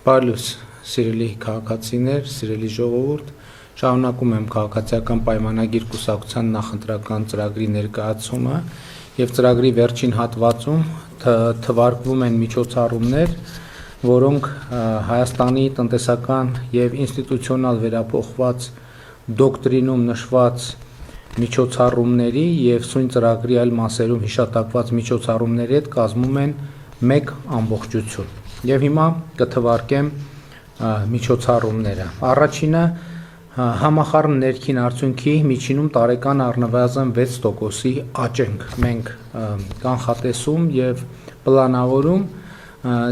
Բարլուս, սիրելի քաղաքացիներ, սիրելի ժողովուրդ, շարունակում եմ քաղաքացիական պայմանագիր կուսակցության նախընտրական ծրագրի ներկայացումը եւ ծրագրի վերջին հատվածում թվարկվում են միջոցառումներ, որոնք Հայաստանի տնտեսական եւ ինստիտուցիոնալ վերափոխված դոկտրինում նշված միջոցառումների եւ սույն ծրագրի այլ մասերում հիշատակված միջոցառումների հետ կազմում են մեկ ամբողջություն։ Եվ հիմա կթվարկեմ միջոցառումները։ Առաջինը համախառն ներքին արդյունքի միջինում տարեկան առնվազն 6%-ի աճ ենք մենք կանխատեսում եւ պլանավորում։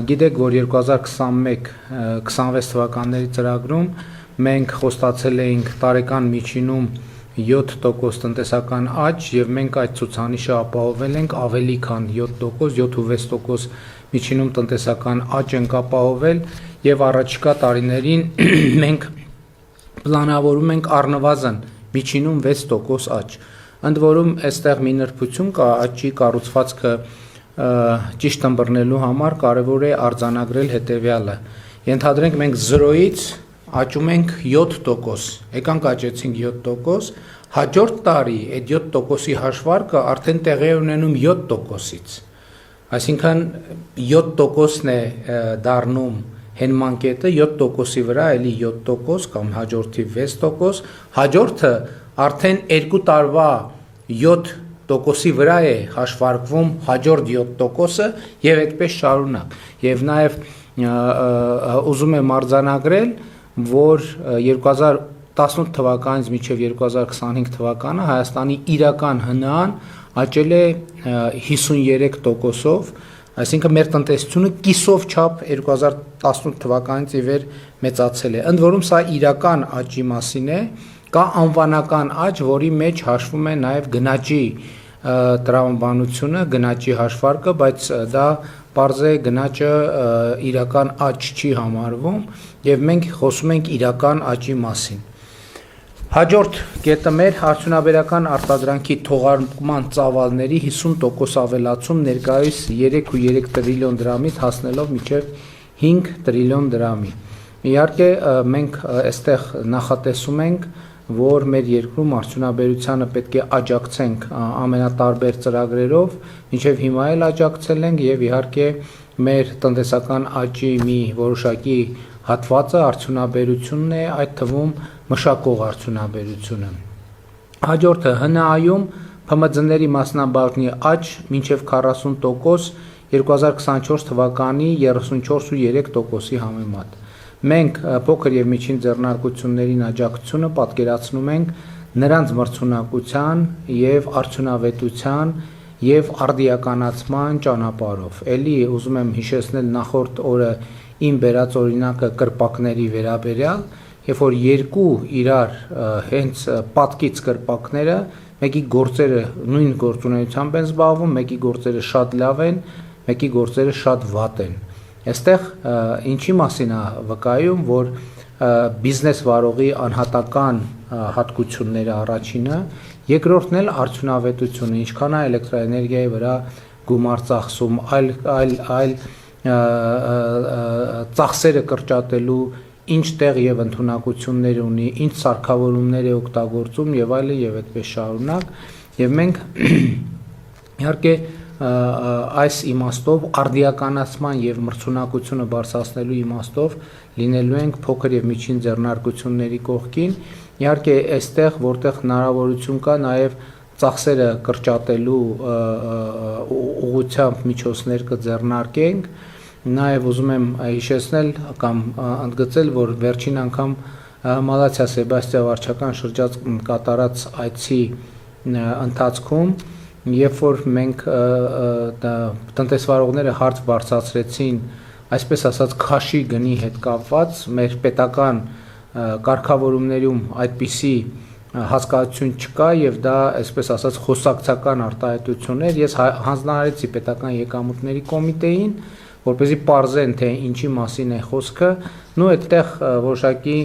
Գիտեք, որ 2021-26 թվականների ծրագրում մենք խոստացել էինք տարեկան միջինում 7% տնտեսական աճ եւ մենք այդ ցուցանիշը ապահովել ենք ավելի քան 7%, 7.6% միջինում տնտեսական աճ ենք ապահովել եւ առաջիկա տարիներին մենք պլանավորում ենք առնվազն միջինում 6% աճ։ Ընդ որում այստեղ մի նրբություն կա, աճի կառուցվածքը ճիշտ ըմբռնելու համար կարևոր է արձանագրել հետեւյալը։ Ենթադրենք մենք 0-ից աճում ենք 7%, եկանք աճեցինք 7%, հաջորդ տարի այդ 7%-ի հաշվարկը արդեն տեղի է ունենում 7%-ից։ Այսինքն 7%-ն է դառնում հենման կետը, 7%-ի վրա էլի 7% կամ հաջորդի 6%, հաջորդը արդեն 2 տարվա 7%-ի վրա է հաշվարկվում հաջորդ 7%-ը եւ այդպես շարունակ։ Եվ նաեւ ուզում եմ արձանագրել, որ 2018 թվականից մինչև 2025 թվականը Հայաստանի իրական ՀՆԱ-ն աճել է 53%-ով, այսինքն մեր տնտեսությունը կիսով չափ 2018 թվականից ի վեր մեծացել է։ Ընդ որում սա իրական աճի մասին է, կա անվանական աճ, որի մեջ հաշվում է նաև գնաճի տրամաբանությունը, գնաճի հաշվարկը, բայց դա պարզ է գնաճը իրական աճ չի համարվում եւ մենք խոսում ենք իրական աճի մասին։ Հաջորդ կետը մեր արդյունաբերական արտադրանքի թողարկման ծավալների 50% ավելացում ներկայիս 3.3 տրիլիոն դրամից հասնելով մինչև 5 տրիլիոն դրամի։ Իհարկե մենք այստեղ նախատեսում ենք, որ մեր երկրում արդյունաբերությանը պետք է աջակցենք ամենատարբեր ծրագրերով, մինչև հիմա էլ աջակցել ենք եւ իհարկե մեր տնտեսական աճի մի որոշակի հատվածը արդյունաբերությունն է, այդ թվում մշակող արդյունաբերությունը։ Հաջորդը ՀՆԱ-ում ՓՄԶ-ների մասնաբաժնի աճ մինչև 40% 2024 թվականի 34.3%-ի համեմատ։ Մենք փոքր եւ միջին ձեռնարկություններին աջակցությունը պատկերացնում ենք նրանց մրցունակության եւ արդյունավետության եւ արդիականացման ճանապարհով։ Էլի ուզում եմ հիշեցնել նախորդ օրը իմ բերած օրինակը կրպակների վերաբերյալ, երբ որ երկու իրար հենց պատկից կրպակները, մեկի գործերը նույն գործունեությամբ են զբաղվում, մեկի գործերը շատ լավ են, մեկի գործերը շատ վատ են։ Այստեղ ինչի մասին է վկայում, որ բիզնես վարողի անհատական հատկությունները առաջինը, երկրորդն էլ արդյունավետությունը, ինչքան է էլեկտրաէներգիայի վրա գումար ծախսում, այլ ծախսերը կրճատելու ինչ տեղ եւ ընդունակություններ ունի, ինչ սարքավորումներ է օգտագործում եւ այլն եւ այդպես շարունակ, եւ մենք իհարկե այս իմաստով արդիականացման եւ մրցունակությունը բարձրացնելու իմաստով լինելու ենք փոքր եւ միջին ձեռնարկությունների կողքին, իհարկե այստեղ որտեղ հնարավորություն կա նաեւ ծախսերը կրճատելու ուղղությամբ միջոցներ կձեռնարկենք, նաեւ ուզում եմ հիշեցնել կամ ընդգծել, որ վերջին անգամ Մալաթիա Սեբաստիա վարչական շրջած կատարած այցի ընթացքում երբ որ մենք տնտեսվարողները հարց բարձրացրեցին, այսպես ասած քաշի գնի հետ կապված, մեր պետական կարգավորումներում այդպիսի հասկացություն չկա եւ դա այսպես ասած խոսակցական արտահայտություն էր, ես հանձնարարեցի պետական եկամուտների կոմիտեին, որպեսզի պարզեն թե ինչի մասին է խոսքը, նո այդտեղ որոշակի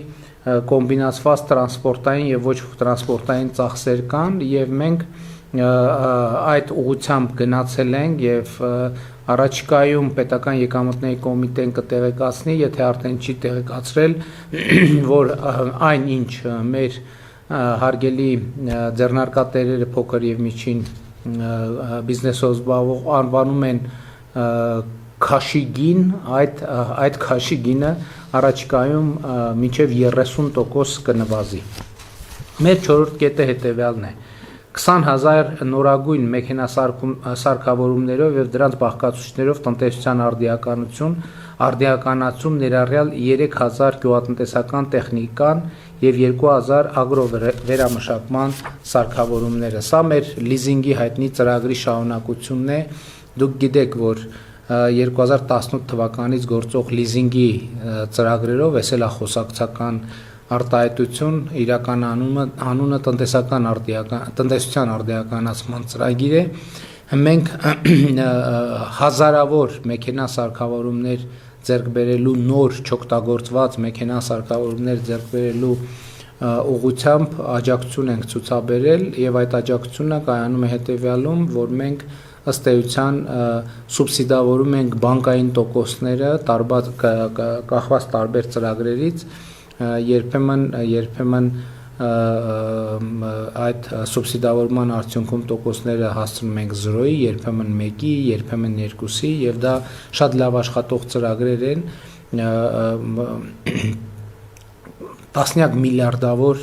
կոմբինացված տրանսպորտային եւ ոչ տրանսպորտային ծախսեր կան եւ մենք այդ ուղղությամբ գնացել ենք եւ Առաջիկայում պետական եկամուտների կոմիտեն կտեղեկացնի, եթե արդեն չի տեղեկացրել, որ այն ինչ մեր հարգելի ձեռնարկատերերը փոքր եւ միջին բիզնեսով զբաղվող անվանում են քաշի գին, այդ քաշի գինը առաջիկայում մինչև 30% կնվազի։ Մեր չորրորդ կետը հետևյալն է. 20,000 նորագույն մեքենասարքավորումներով եւ դրանց բաղկացուցիչներով տնտեսության արդիականացում ներառյալ 3,000 գյուղատնտեսական տեխնիկան եւ 2,000 ագրովերամշակման սարքավորումները։ Սա մեր լիզինգի հայտնի ծրագրի շարունակությունն է։ Դուք գիտեք, որ 2018 թվականից գործող լիզինգի ծրագրերով էսել է խոսակցական արտահայտություն, իրական անունը տնտեսության արդիականացման ծրագիր է։ Մենք հազարավոր մեքենա սարքավորումներ ձեռք բերելու, նոր չօգտագործված մեքենա սարքավորումներ ձեռք բերելու ուղղությամբ աջակցություն ենք ցուցաբերել եւ այդ աջակցությունը կայանում է հետեւյալում, որ մենք ըստ էության սուբսիդավորում ենք բանկային տոկոսները կախված տարբեր ծրագրերից, երբեմն այդ սուբսիդավորման արդյունքում տոկոսները հասցնում ենք 0-ի, երբեմն 1-ի, երբեմն 2-ի եւ դա շատ լավ աշխատող ծրագրեր են, տասնյակ միլիարդավոր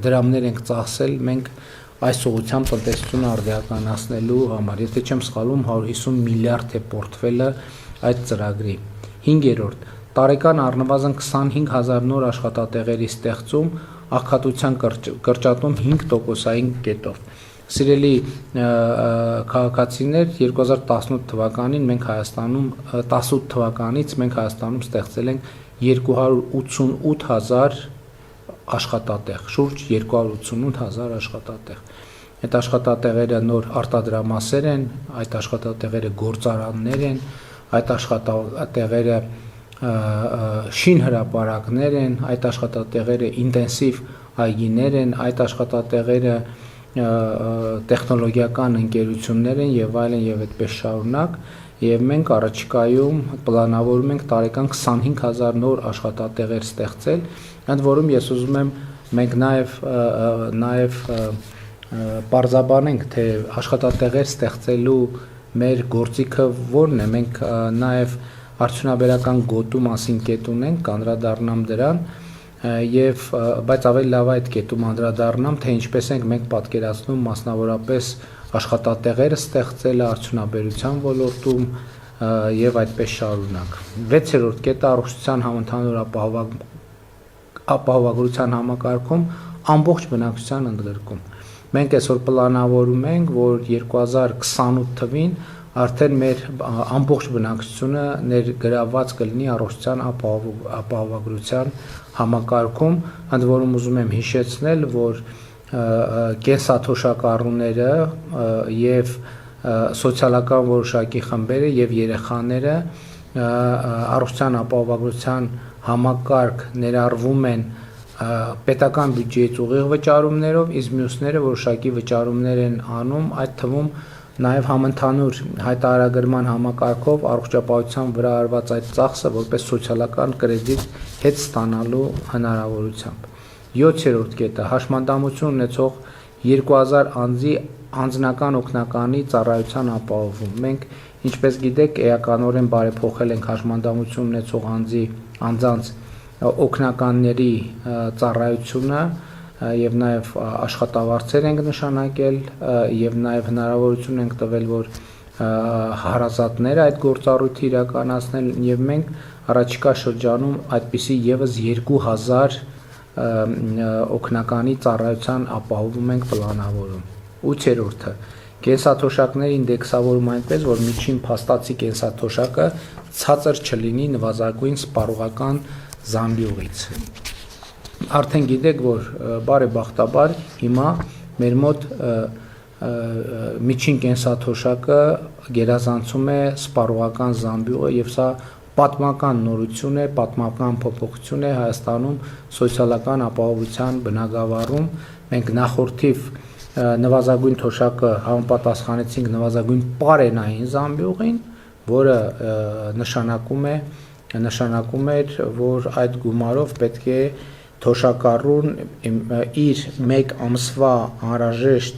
դրամներ ենք ծախսել մենք այս ուղղությամբ տնտեսությունը արդիականացնելու համար, եթե չեմ սխալվում 150 միլիարդ է պորտֆելը այդ ծրագրի։ 5-րդ տարեկան առնվազն 25,000 նոր աշխատատեղերի ստեղծում, աղքատության կրճատում 5%-ային կետով։ Սիրելի քաղաքացիներ, 2018 թվականին մենք Հայաստանում 18 թվականից մենք Հայաստանում ստեղծել ենք 288,000 աշխատատեղ, շուրջ 288,000 աշխատատեղ։ Այդ աշխատատեղերը նոր արտադրամասեր են, այդ աշխատատեղերը գործարաններ են, այդ աշխատատեղերը շինհրապարակներ են, այդ աշխատատեղերը ինտենսիվ այգիներ են, այդ աշխատատեղերը տեխնոլոգիական ընկերություններ են եւ այլն եւ այդպես շարունակ, եւ մենք առաջիկայում պլանավորում ենք տարեկան 25,000 նոր աշխատատեղեր ստեղծել, ընդ որում ես ուզում եմ մենք նաեւ պարզաբանենք, թե աշխատատեղեր ստեղծելու մեր գործիքը որն է, մենք նաեւ արդյունաբերական գոտու մասին կետ ունենք, կանդրադառնամ դրան, բայց ավելի լավ այդ կետում անդրադառնամ, թե ինչպես ենք մենք պատկերացնում մասնավորապես աշխատատեղերը ստեղծելը արդյունաբերության ոլորտում եւ այդպես շարունակ։ 6-րդ կետը առողջության համընդհանուր ապահովագրության համակարգում ամբողջ բնակչության ընդգրկում։ Մենք այսօր պլանավորում ենք, որ 2028 թվին արդեն մեր ամբողջ բնակչությունը ներգրավված կլինի առողջության ապահովագրության համակարգում, ընդ որում ուզում եմ հիշեցնել, որ կենսաթոշակառուները եւ սոցիալական որոշակի խմբերը եւ երեխաները առողջության ապահովագրության համակարգ ներառվում են պետական բյուջեից ուղիղ վճարումներով, իսկ մյուսները որոշակի վճարումներ են անում, այդ թվում նաև համընդհանուր հայտարարագրման համակարգով առողջապահության վրա արված այդ ծախսը որպես սոցիալական կրեդիտ հետ ստանալու հնարավորությամբ։ 7-րդ կետը հաշմանդամություն ունեցող 2000 անձի անձնական օգնականի ծառայության ապահովում։ Մենք, ինչպես գիտեք, էականորեն բարեփոխել ենք հաշմանդամություն ունեցող անձանց օգնականների ծառայությունը եւ նաեւ աշխատավարձեր ենք նշանակել եւ նաեւ հնարավորություն ենք տվել, որ հարազատները այդ գործառույթը իրականացնեն եւ մենք առաջիկա շրջանում այդպիսի եւս 2000 օգնականի ծառայության ապահովում ենք պլանավորում։ 8-րդը կենսաթոշակների ինդեքսավորում այնպես, որ միջին փաստացի կենսաթոշակը ցածր չլինի նվազագույն սպառողական զամբյուղից։ Արդեն գիտեք, որ բարեբախտաբար հիմա մեր մոտ միջին կենսաթոշակը գերազանցում է սպառողական զամբյուղը եւ սա պատմական նորություն է, պատմական փոփոխություն է Հայաստանում սոցիալական ապահովության բնագավառում։ Մենք նախորդիվ նվազագույն թոշակը համապատասխանեցինք նվազագույն պարենային զամբյուղին, որը նշանակում էր, որ այդ գումարով պետք է թոշակառուն իր մեկ ամսվա անհրաժեշտ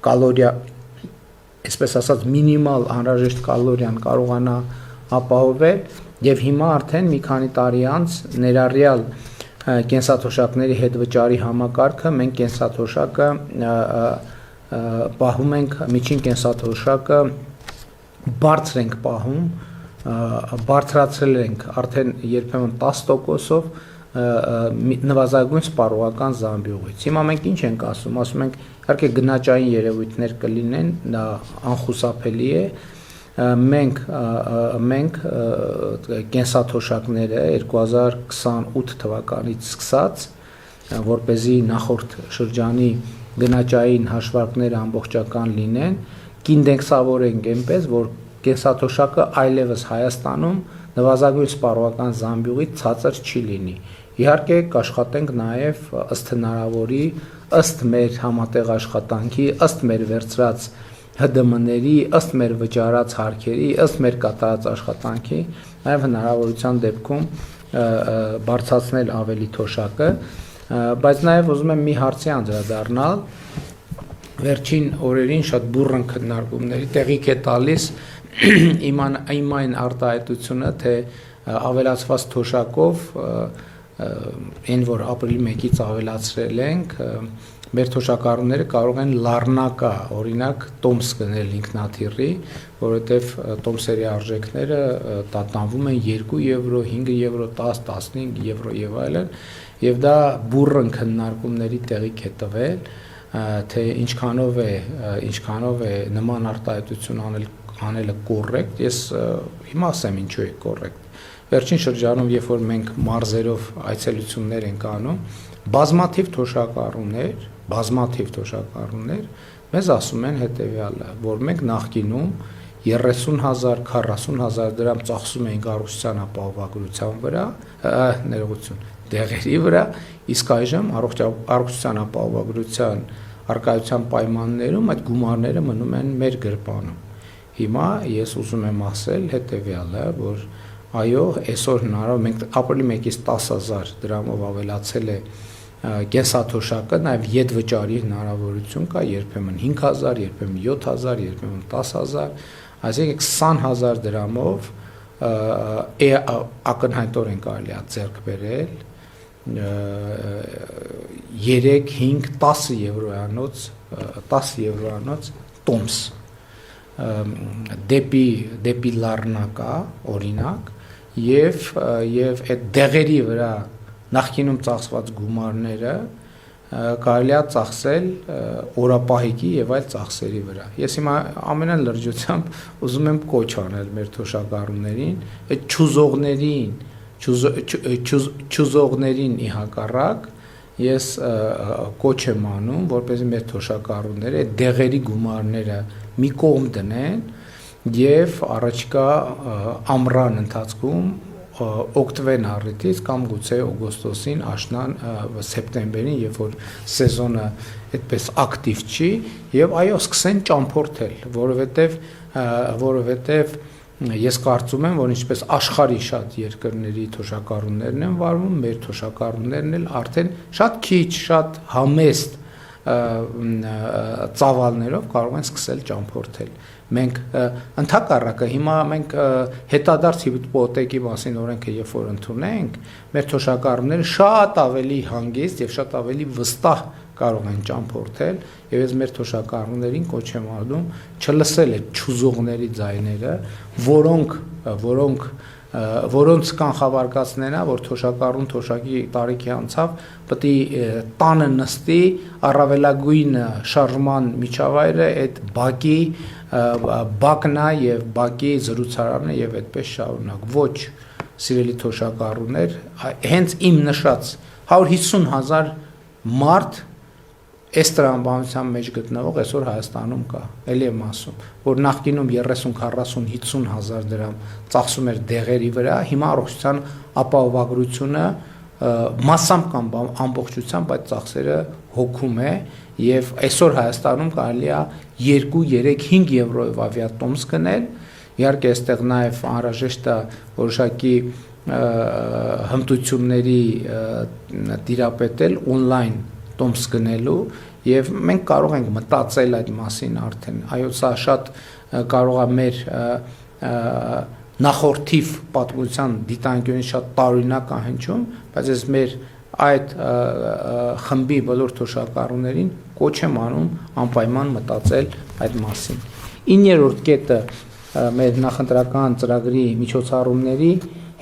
կալորիա, այսպես ասած մինիմալ անհրաժեշտ կալորիան կարողանա ապահովել, եւ հիմա արդեն մի քանի տարի անց ներառյալ կենսաթոշակների հետ վճարի համակարգը մենք կենսաթոշակը պահում ենք, միջին կենսաթոշակը բարձր ենք պահում, բարձրացրել ենք արդեն երբեմն 10%-ով նվազագույն սպառողական զամբյուղից։ Հիմա մենք ինչ ենք ասում ենք, իհարկե գնաճային երևույթներ կլինեն, դա անխուսափելի է, մենք կենսաթոշակները 2028 թվականից սկսած, որպեսզի նախորդ շրջանի գնաճային հաշվարկները ամբողջական լինեն, կինդեքսավորենք այնպես, որ կենսաթոշակը այլևս Հայաստանում նվազագույն սպառողական զամբյուղից ցածր չի լինի։ Իհարկե կաշխատենք նաև ըստ հնարավորի, ըստ մեր համատեղ աշխատանքի, ըստ մեր վերցրած ՀԴՄ-ների, ըստ մեր վճարած հարքերի, ըստ մեր կատարած աշխատանքի, նաև հնարավորության դեպքում բարձրացնել ավելի թոշակը, բայց նաև ուզում եմ մի հարցի անդրադառնալ, վերջին օրերին շատ բուռն քննարկումների տեղիք է տալիս իմ այն արտահայտությունը, թե ավելացված թոշակով այն, որ ապրիլի 1-ից ավելացրել ենք, մեր թոշակառուները կարող են լառնակա, օրինակ, տոմս գնել ինքնաթիռի, որովհետև տոմսերի արժեքները տատանվում են 2 եվրո, 5 եվրո, 10, 15 եվրո եւ այլն, եւ դա բուռն քննարկումների տեղիք է տվել, թե ինչքանով է նման արտահայտություն անելը կոռեկտ, ես հիմա ասեմ ինչու է կոռեկտ։ Վերջին շրջանում, երբ որ մենք մարզերով այցելություններ ենք անում, բազմաթիվ թոշակառուներ մեզ ասում են հետևյալը, որ մենք նախկինում 30,000, 40,000 դրամ ծախսում էինք առողջության ապահովագրության վրա, դեղերի վրա, իսկ այժմ առողջության ապահովագրության արկայության պայմաններում այդ գումարները մնում են մեր գրպանում։ Հիմա ես ուզում եմ ասել հետևյալը, որ այո, այսօր հնարավոր մենք ապրիլի 1-ից 10,000 դրամով ավելացել է կենսաթոշակը, նաև ետ վճարի հնարավորություն կա, երբեմն 5,000, երբեմն 7,000, երբեմն 10,000, այսինքն 20,000 դրամով ակնհայտորեն կարելի է ձեռք բերել 3, 5, 10 եվրոյանոց տոմս դեպի լառնակա, օրինակ, եւ այդ դեղերի վրա նախկինում ծախսված գումարները կարելի է ծախսել օրապահիկի եւ այլ ծախսերի վրա։ Ես հիմա ամենայն լրջությամբ ուզում եմ կոչ անել մեր թոշակառուներին, այդ չուզողներին ի հակառակ ես կոչ եմ անում, որպեսզի մեր թոշակառուները այդ դեղերի գումարները մի կողմ դնեն եւ առաջիկա ամռան ընթացքում օգտվեն առիթից կամ գուցե օգոստոսին, աշնան, սեպտեմբերին, երբ որ սեզոնը այդպես ակտիվ չի, եւ այո, սկսեն ճամփորդել, որովհետեւ ես կարծում եմ, որ ինչպես աշխարհի շատ երկրների թոշակառուներն են վարվում, մեր թոշակառուներն էլ արդեն շատ քիչ, շատ համեստ ծավալներով կարող են սկսել ճամփորդել։ Մենք ընդհակառակը հիմա մենք հետադարձ հիպոթեկի մասին օրենքը երբ որ ընդունենք, մեր թոշակառուները շատ ավելի հանգիստ եւ շատ ավելի վստահ կարող են ճամփորդել, եւ ես մեր թոշակառուներին կոչ եմ անում չլսել այդ չուզողների ձայները, որոնց կանխավարկածներն է, որ թոշակառուն թոշակի տարիքի անցավ պետք է տանը նստի, առավելագույն շարժման միջավայրը այդ բակն է եւ բակի զրուցարանը եւ այդպես շարունակ։ Ոչ, սիրելի թոշակառուներ, հենց իմ նշած 150,000 մարդ այս տրամաբանության մեջ գտնվող այսօր Հայաստանում կա, էլի եմ ասում, որ նախկինում 30, 40, 50,000 դրամ ծախսում էր դեղերի վրա, հիմա առողջության ապահովագրությունը massամբ կամ ամբողջությամբ այդ ծախսերը հոգում է եւ այսօր Հայաստանում կարելի է 2, 3, 5 եվրոյով ավիատոմս գնել իհարկե այստեղ նաև անհրաժեշտ է որոշակի հմտությունների տիրապետել on-line տոմս գնելու եւ մենք կարող ենք մտածել այդ մասին արդեն այո սա շատ կարող է մեր նախորդիվ պատմության դիտանկյունից շատ տարօրինակ է հնչում, բայց ես մեր այդ խմբի բոլոր թոշակառուներին կոչ եմ անում անպայման մտածել այդ մասին։ 9-րդ կետը մեր նախընտրական ծրագրի միջոցառումների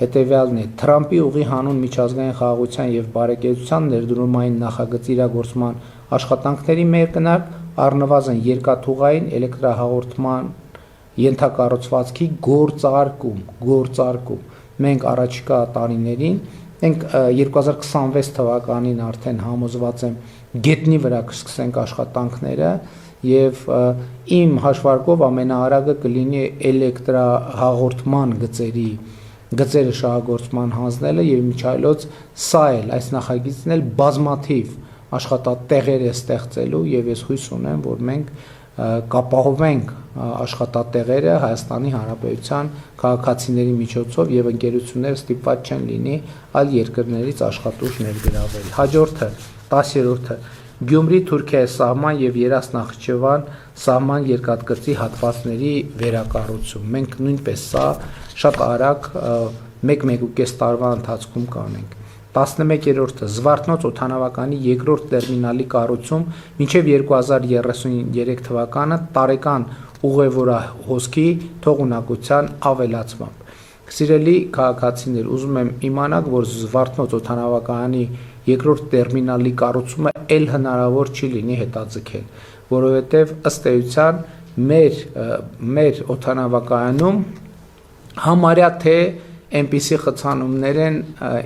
հետևյալն է. Թրամփի ուղի հանուն միջազգային խաղաղության եւ բարեկեցության ներդրումային նախագծի իրագործման աշխատանքների մեկնարկ առնվազն երկաթուղային էլեկտրահաղորդման ենթակառուցվածքի գործարկում։ Մենք առաջիկա տարիներին, մենք 2026 թվականին արդեն համոզված եմ գետնի վրա կսկսենք աշխատանքները եւ իմ հաշվարկով ամենաարագը կլինի էլեկտրահաղորդման գծերը շահագործման հանձնելը եւ միջայլոց սա էլ այս նախագիծն էլ բազմաթիվ աշխատատեղեր է ստեղծելու եւ ես հույս ունեմ, որ մենք կապահովենք աշխատատեղերը Հայաստանի Հանրապետության քաղաքացիների միջոցով եւ ընկերությունները ստիպված չեն լինի այլ երկրներից աշխատուժ ներգրավել։ Հաջորդը 10-րդը Գյումրի-Թուրքիայի սահման եւ Երաս-Նախիջևան սահման երկաթգծի հատվածների վերակառուցում։ Մենք նույնպես սա շատ արագ 1-1.5 տարվա ընթացքում կանենք։ 11-րդը Զվարթնոց օդանավականի երկրորդ տերմինալի կառուցում մինչև 2033 թվականը տարեկան ուղևորահոսքի թողունակության ավելացմամբ։ Սիրելի քաղաքացիներ, ուզում եմ իմանաք, որ Զվարթնոց օդանավականի երկրորդ տերմինալի կառուցումը ել հնարավոր չի լինի հետաձգել, որովհետև ըստ էության մեր օդանավակայանում համարյա թե այնպիսի խցանումներ են,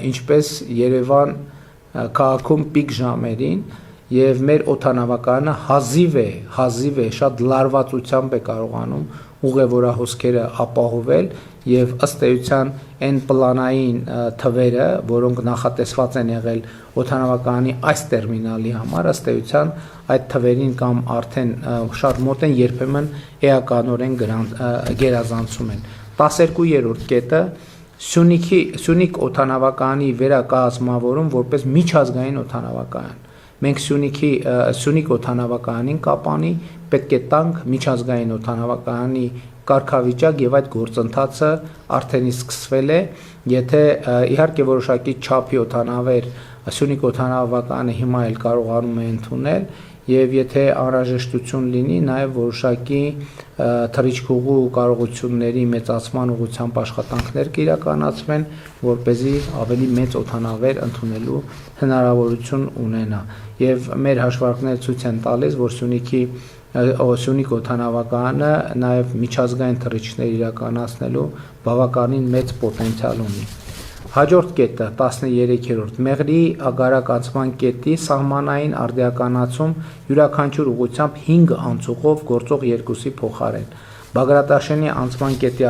ինչպես Երևան քաղաքում պիկ ժամերին եւ մեր օդանավակայանը հազիվ է շատ լարվածությամբ է կարողանում ուղևորահոսքերը ապահովել եւ ըստ էության այն պլանային թվերը, որոնք նախատեսված են եղել օդանավակայանի այս տերմինալի համար, ըստ էության այդ թվերին կամ արդեն շատ մոտ են երբեմն էականորեն գերազանցում են։ 12-րդ կետը Սյունիք օդանավակայանի վերակազմավորում որպես միջազգային օդանավակայան։ Մենք Սյունիք օդանավակայանին կապանի պետք է տանք միջազգային օդանավակայանի կարգավիճակ եւ այդ գործընթացը արդեն սկսվել է, եթե իհարկե որոշակի չափի օդանավեր Սյունիք օդանավակայանը հիմա էլ կարողանում է ընդունել եւ եթե անհրաժեշտություն լինի նաեւ որոշակի թռիչքուղու կարողությունների մեծացման ուղղությամբ աշխատանքներ կիրականացվեն, որ เป զի ավելի մեծ օդանավեր ընդունելու հնարավորություն ունենա եւ մեր հաշվարկները ցույց են տալիս, որ Սյունիք օդանավակայանը նաեւ միջազգային թռիչքներ իրականացնելու բավականին մեծ պոտենցիալ ունի։ Հաջորդ կետը 13-րդ Մեղրի ագարակ անցման կետի սահմանային արդիականացում յուրաքանչյուր ուղղությամբ 5 անցուղով գործող երկուսի փոխարեն։ Բագրատաշենի անցման կետի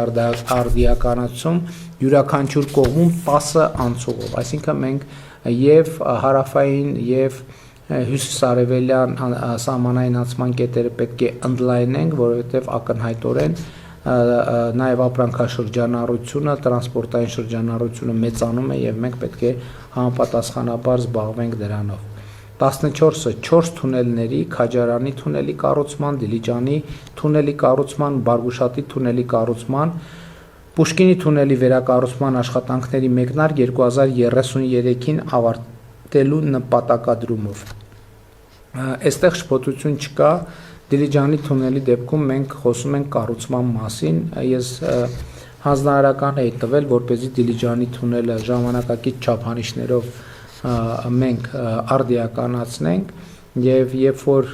արդիականացում յուրաքանչյուր կողմում 10 անցուղով, այսինքն մենք եւ հարավային եւ հյուսիսարևելյան սահմանային անցման կետերը պետք է ընդլայնենք, որովհետեւ ակնհայտորեն նաև ապրանքաշրջանառությունը, տրանսպորտային շրջանառությունը մեծանում է եւ մենք պետք է համապատասխանաբար զբաղվենք դրանով։ 14-ը 4 թունելների, Քաջարանի թունելի կառուցման, Դիլիջանի թունելի կառուցման, Բարգուշատի թունելի կառուցման, Պուշկինի թունելի վերակառուցման աշխատանքների մեկնարկ 2033-ին ավարտելու նպատակադրումով։ Այստեղ շփոթություն չկա, Դիլիջանի թունելի դեպքում մենք խոսում ենք կառուցման մասին, ես հանձնարարական էի տվել, որպեսզի Դիլիջանի թունելը ժամանակակից չափանիշներով մենք արդիականացնենք եւ երբ որ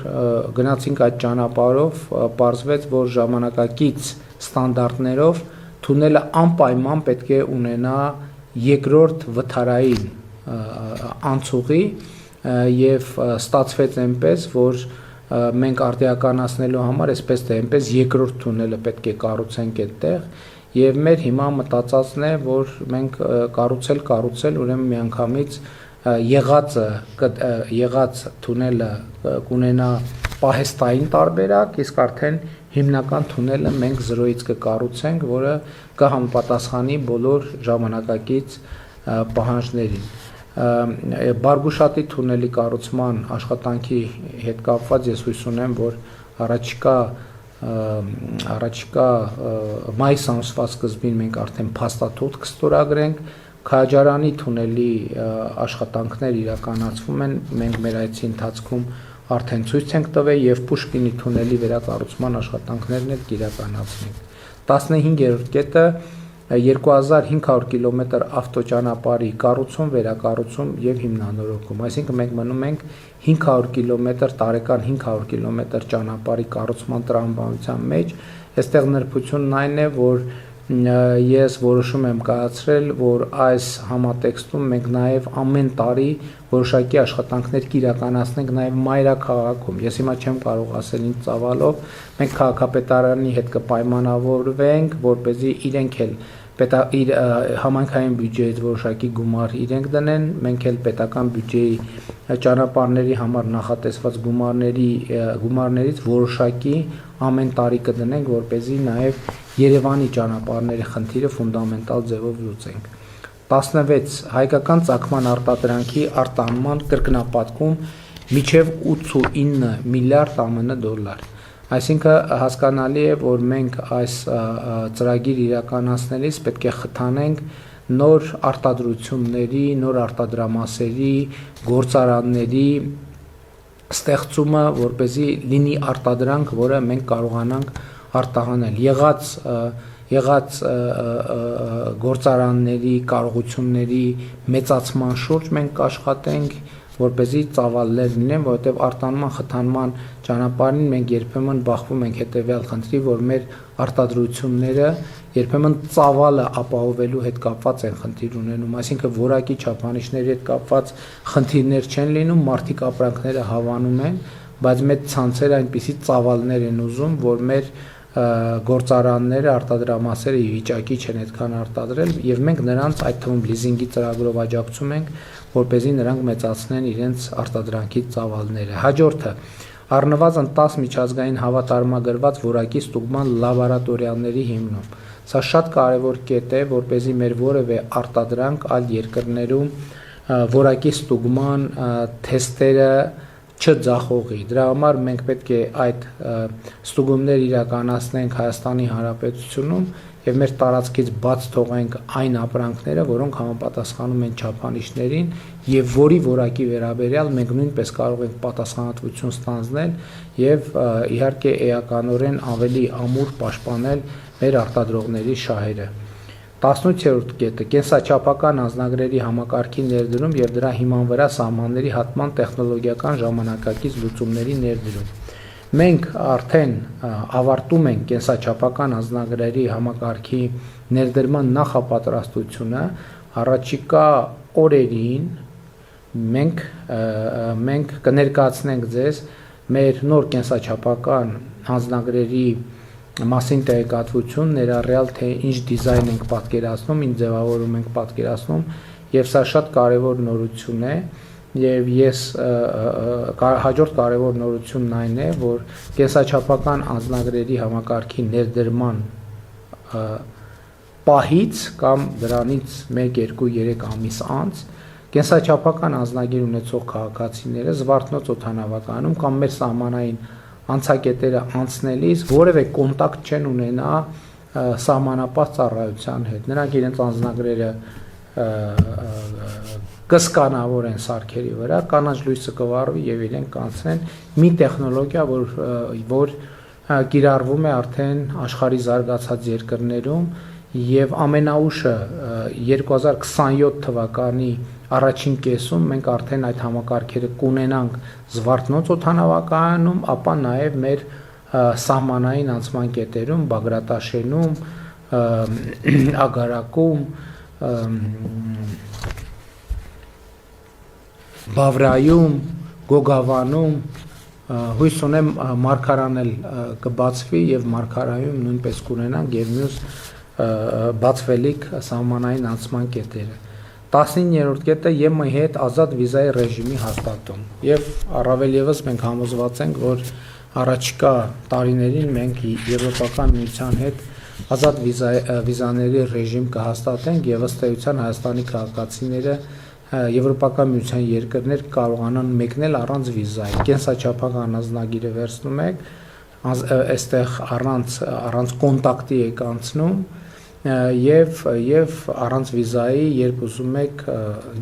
գնացինք այդ ճանապարհով, պարզվեց, որ ժամանակակից ստանդարտներով թունելը անպայման պետք է ունենա երկրորդ վթարային անցուղի եւ ստացվեց այնպես, որ մենք արդիականացնելու համար այսպես թե այնպես երկրորդ թունելը պետք է կառուցենք այդտեղ եւ մեր հիմա մտածածն է, որ մենք կառուցել, ուրեմն միանգամից եղած թունելը կունենա պահեստային տարբերակ, իսկ արդեն հիմնական թունելը մենք 0-ից կկառուցենք, որը կհամապատասխանի բոլոր ժամանակակից պահանջներին։ Բարգուշատի թունելի կառուցման աշխատանքի հետ կապված ես հույս ունեմ, որ առաջիկա մայիս ամսվա սկզբին մենք արդեն փաստաթուղթ կստորագրենք, Քաջարանի թունելի աշխատանքներ իրականացվում են, մենք մեր այցի ընթացքում արդեն ցույց ենք տվել եւ Պուշկինի թունելի վերակառուցման աշխատանքներն էլ կիրականացնենք։ 15-րդ կետը 2500 կիլոմետր ավտոճանապարհի կառուցում, վերակառուցում եւ հիմնանորոգում, այսինքն մենք մնում ենք 500 կիլոմետր տարեկան 500 կիլոմետր ճանապարհի կառուցման տրամաբանության մեջ, այստեղ նրբությունն այն է, որ ես որոշում եմ կայացրել, որ այս համատեքստում մենք նաև ամեն տարի որոշակի աշխատանքներ կիրականացնենք նաև մայրաքաղաքում։ Ես հիմա չեմ կարող ասել ինձ ծավալով, մենք քաղաքապետարանի հետ կպայմանավորվենք, որպեսզի իրենք էլ իր համայնքային բյուջեից որոշակի գումար իրենք դնեն, մենք էլ պետական բյուջեի ճանապարհների համար նախատեսված գումարներից որոշակի ամեն տարի կդնենք, որպեսզի նաև Երևանի ճանապարհների խնդիրը ֆունդամենտալ ձևով լուծենք։ 16 հայկական ծագման արտադրանքի արտահանման կրկնապատկում մինչև 89 միլիարդ ԱՄՆ դոլար։ Այսինքն հասկանալի է, որ մենք այս ծրագիր իրականացնելիս պետք է խթանենք նոր արտադրությունների, նոր արտադրամասերի, գործարանների ստեղծումը, որպեսզի լինի արտադրանք, որը մենք կարողանանք արտահանել։ Եղած գործարանների, կարողությունների մեծացման շուրջ մենք կաշխատենք, որպեսզի ծավալներ լինեն, որովհետև արտահանման խթանման ճանապարհին մենք երբեմն բախվում ենք հետևյալ խնդրի, որ մեր արտադրությունները երբեմն ծավալը ապահովելու հետ կապված են խնդիր ունենում, այսինքն որակի չափանիշների հետ կապված խնդիրներ չեն լինում, մարդիկ ապրանքները հավանում են, բայց մեծ ցանցերը այնպիսի ծավալներ են ուզում, որ մեր գործարանները, արտադրամասերը ի վիճակի չեն այդքան արտադրել եւ մենք նրանց այդ թվում լիզինգի ծրագրով աջակցում ենք, որպեսզի նրանք մեծացնեն իրենց արտադրանքի ծավալները։ Հաջորդը առնվազն 10 միջազգային հավատարմագրված որակի ստուգման լաբորատորիաների հիմնում։ Սա շատ կարևոր կետ է, որպեսզի մեր որևէ արտադրանք այլ երկրներում որակի ստուգման թեստերը չձախողի։ Դրա համար մենք պետք է այդ ստուգումներ իրականացնենք Հայաստանի Հանրապետությունում եւ մեր տարածքից բաց թողենք այն ապրանքները, որոնք համապատասխանում են չափանիշներին եւ որի որակի վերաբերյալ մենք նույնպես կարող ենք պատասխանատվություն ստանձնել եւ իհարկե էականորեն ավելի ամուր պաշտպանել մեր արտադրողների շահերը։ 18-րդ կետը կենսաչափական անձնագրերի համակարգի ներդրում եւ դրա հիման վրա սահմանների հատման տեխնոլոգիական ժամանակակից լուծումների ներդրում։ Մենք արդեն ավարտում ենք կենսաչափական անձնագրերի համակարգի ներդրման նախապատրաստությունը, առաջիկա օրերին մենք կներկայացնենք ձեզ մեր նոր կենսաչափական անձնագրերի մասին տեղեկատվություն, ներառյալ թե ինչ դիզայն ենք պատկերացնում, ինչ ձևավորում ենք պատկերացնում, եւ սա շատ կարեւոր նորություն է, եւ ես հաջորդ կարեւոր նորությունն այն է, որ կենսաչափական անձնագրերի համակարգի ներդրման պահից կամ դրանից 1, 2, 3 ամիս անց կենսաչափական անձնագիր ունեցող քաղաքացիները Զվարթնոց օդանավակայանում կամ մեր սահմանային անցակետերը անցնելիս որևէ կոնտակտ չեն ունենա սահմանապահ ծառայության հետ։ Նրանք իրենց անձնագրերը կսկանավորեն սարքերի վրա, կանաչ լույսը կվառվի եւ իրենք կանցնեն մի տեխնոլոգիա, որ կիրառվում է արդեն աշխարհի զարգացած երկրներում եւ ամենաուշը 2027 թվականի առաջին կեսում մենք արդեն այդ համակարգերը կունենանք Զվարթնոց օդանավակայանում, ապա նաեւ մեր սահմանային անցման կետերում, Բագրատաշենում, Ագարակում, Բավրայում, Գոգավանում, հույս ունեմ մարգարան էլ կբացվի եւ մարգարայում նույնպես կունենանք եւ մյուս բացվելիք սահմանային անցման կետերը։ 19-րդ կետը ԵՄ-ի հետ ազատ վիզայի ռեժիմի հաստատում եւ առավել եւս մենք համոզված ենք, որ առաջիկա տարիներին մենք Եվրոպական միության հետ ազատ վիզաների ռեժիմ կհաստատենք եւ ըստ էության Հայաստանի քաղաքացիները Եվրոպական միության երկրներ կարողանան մեկնել առանց վիզայի։ Կենսաչափական անձնագիրը վերցնում եք, այստեղ առանց կոնտակտի եք անցնում եւ առանց վիզայի, երբ ուզում եք,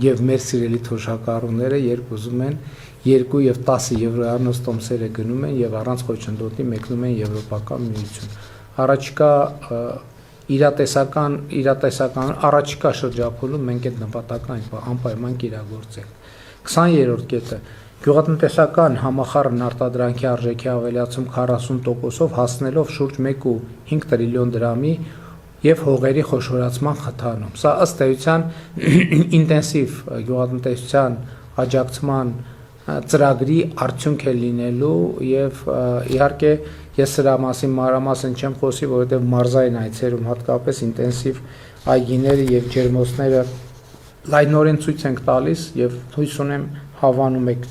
եւ մեր սիրելի թոշակառուները, երբ ուզում են 2 եւ 10 եվրոյանոց տոմսերը գնում են եւ առանց խոչընդոտի մեկնում են Եվրոպական միություն։ Առաջիկա իրատեսական առաջիկա շրջափուլում մենք այդ նպատակը անպայման կիրագործենք։ 20-րդ կետը գյուղատնտեսական համախառն արտադրանքի արժեքի ավելացում 40%-ով հասնելով շուրջ 1.5 տրիլիոն դրամի եւ հողերի խոշորացման խթանում։ Սա ըստ էության ինտենսիվ գյուղատնտեսության աջակցման ծրագրի արդյունք է լինելու եւ իհարկե ես սրա մասին մանրամասն չեմ խոսի, որովհետեւ մարզային այցերում հատկապես ինտենսիվ այգիները եւ ջերմոցները լայնորեն ցույց ենք տալիս եւ հույս ունեմ հավանում եք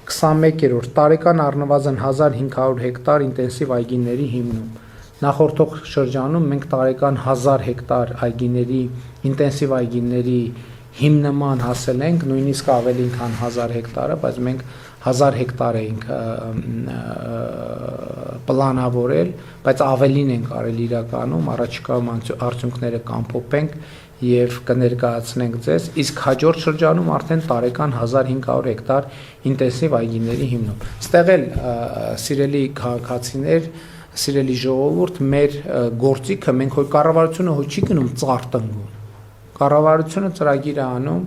21-րդ տարեկան առնվազն 1500 հեկտար ինտենսիվ այգիների հիմնում։ Նախորդող շրջանում մենք տարեկան 1000 հեկտար այգիների ինտենսիվ այգիների հիմնման հասել ենք, նույնիսկ ավելին քան 1000 հեկտարը, բայց մենք 1000 հեկտար էինք պլանավորել, բայց ավելին ենք արել իրականում, առաջիկայում արդյունքները կամփոփենք եւ կներկայացնենք ձեզ, իսկ հաջորդ շրջանում արդեն տարեկան 1500 հեկտար ինտենսիվ այգիների հիմնում։ Ստեղ էլ սիրելի քաղաքացիներ, սիրելի ժողովուրդ, մեր գործիքը մենք հոյ կառավարությունը հոյ չի գնում ծարտնգում։ Կառավարությունը ծրագիր է անում,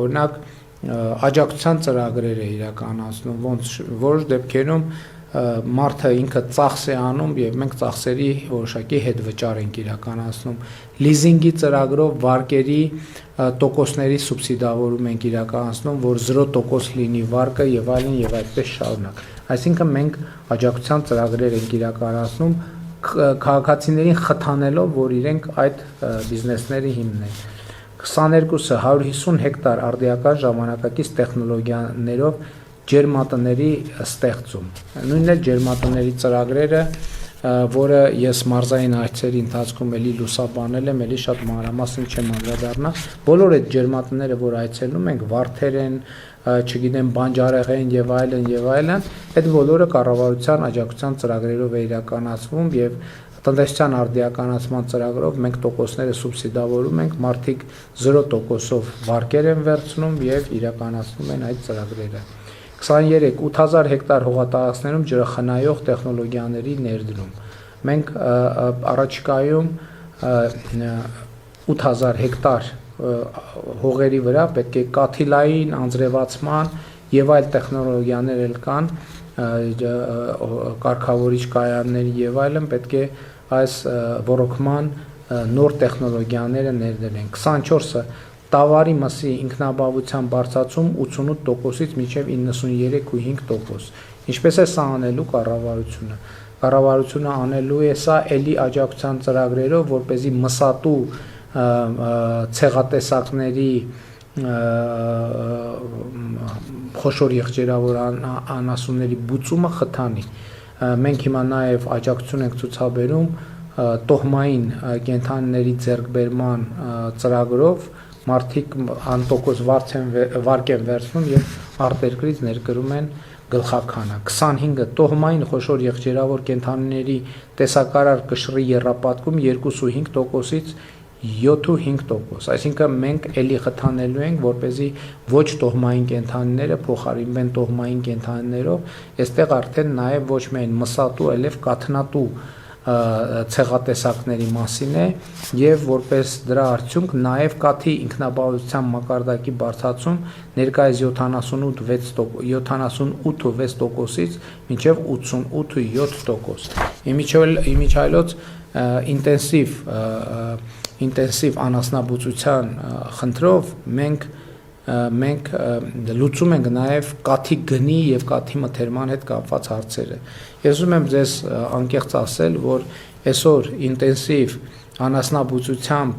օրինակ աջակցության ծրագրեր է իրականացնում, ոնց որոշ դեպքերում մարդը ինքը ծախս է անում եւ մենք ծախսերի որոշակի հետվճար ենք իրականացնում։ Լիզինգի ծրագրով վարկերի տոկոսների սուբսիդավորում ենք իրականացնում, որ 0% լինի վարկը եւ այլն եւ այդպես շարունակ։ Այսինքն մենք աջակցության ծրագրեր ենք իրականացնում քաղաքացիներին խթանելով, որ իրենք այդ բիզնեսների հիմնեն։ 22-ը 150 հեկտար արդիական ժամանակակից տեխնոլոգիաներով ջերմատների ստեղծում։ Նույնն էլ ջերմատների ծրագրերը, որը ես մարզային այցերի ընթացքում էլի լուսաբանել եմ, էլի շատ մանրամասն չեմ անդրադառնա։ Բոլոր այդ ջերմատները, որ այցելում ենք, վարդեր են, չգիտեմ, բանջարեղեն եւ այլն, այդ բոլորը կառավարության աջակցության ծրագրերով է իրականացվում եւ տնտեսության արդիականացման ծրագրով մենք տոկոսները սուբսիդավորում ենք, մարդիկ 0%-ով վարկեր են վերցնում եւ իրականացնում են այդ ծրագրերը։ 23 8000 հեկտար հողատարածքներում ջրախնայող տեխնոլոգիաների ներդրում։ Մենք առաջիկայում 8000 հեկտար հողերի վրա պետք է կաթիլային անձրևացման եւ այլ տեխնոլոգիաներ էլ կան, կարգավորիչ կայաններ եւ այլն, պետք է այս ռոռոկման նոր տեխնոլոգիաները ներդրենք։ 24-ը տավարի մսի ինքնաբավության բարձրացում 88%-ից մինչև 93.5%։ Ինչպես է սա անելու կառավարությունը։ Կառավարությունը անելու է սա էլի աջակցության ծրագրերով, որպեսզի մսատու ցեղատեսակների խոշոր եղջերավոր անասունների բուծումը խթանի։ Մենք հիմա նաև աջակցություն ենք ցուցաբերում տոհմային կենդանիների ձեռքբերման ծրագրով, մարդիկ անտոկոս վարկ են վերցնում եւ արտերկրից ներկրում են գլխականը։ 25-ը տոհմային խոշոր եղջերավոր կենդանիների տեսակարար կշռի եռապատկում 2.5%-ից 7.5%, այսինքն մենք էլի խթանելու ենք, որպեսզի ոչ տոհմային կենդանիները փոխարինվեն տոհմային կենդանիներով, այստեղ արդեն նաև ոչ միայն մսատու, այլև կաթնատու ցեղատեսակների մասին է եւ որպես դրա արդյունք նաև կաթի ինքնաբավության մակարդակի բարձրացում ներկայիս 78.6%-ից մինչև 88.7%։ Իմիջիայլոց ինտենսիվ անասնաբուծության խնդրով մենք լուծում ենք նաև կաթի գնի եւ կաթի մթերման հետ կապված հարցերը։ Ես ուզում եմ ձեզ անկեղծ ասել, որ այսօր ինտենսիվ անասնաբուծության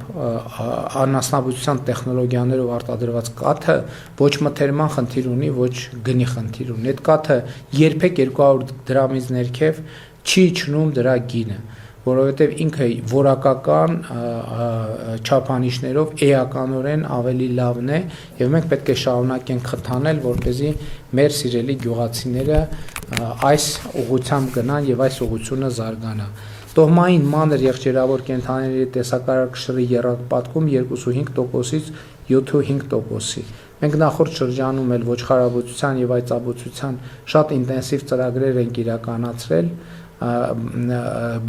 տեխնոլոգիաներով արտադրված կաթը ոչ մթերման խնդիր ունի, ոչ գնի խնդիր ունի։ Այդ կաթը երբեք 200 դրամից ներքև չի իջնում դրա գինը, որովհետև ինքը որակական չափանիշներով էականորեն ավելի լավն է, եւ մենք պետք է շարունակենք խթանել, որպեսզի մեր սիրելի գյուղացիները այս ուղղությամբ գնան եւ այս ուղղությունը զարգանա։ Տոհմային մանր եղջերավոր կենդանիների տեսակարարքշռի եռապատկում 2.5%-ից 7.5%-ի։ Մենք նախորդ շրջանում էլ ոչխարաբուծության եւ այծաբուծության շատ ինտենսիվ ծրագրեր ենք իրականացրել,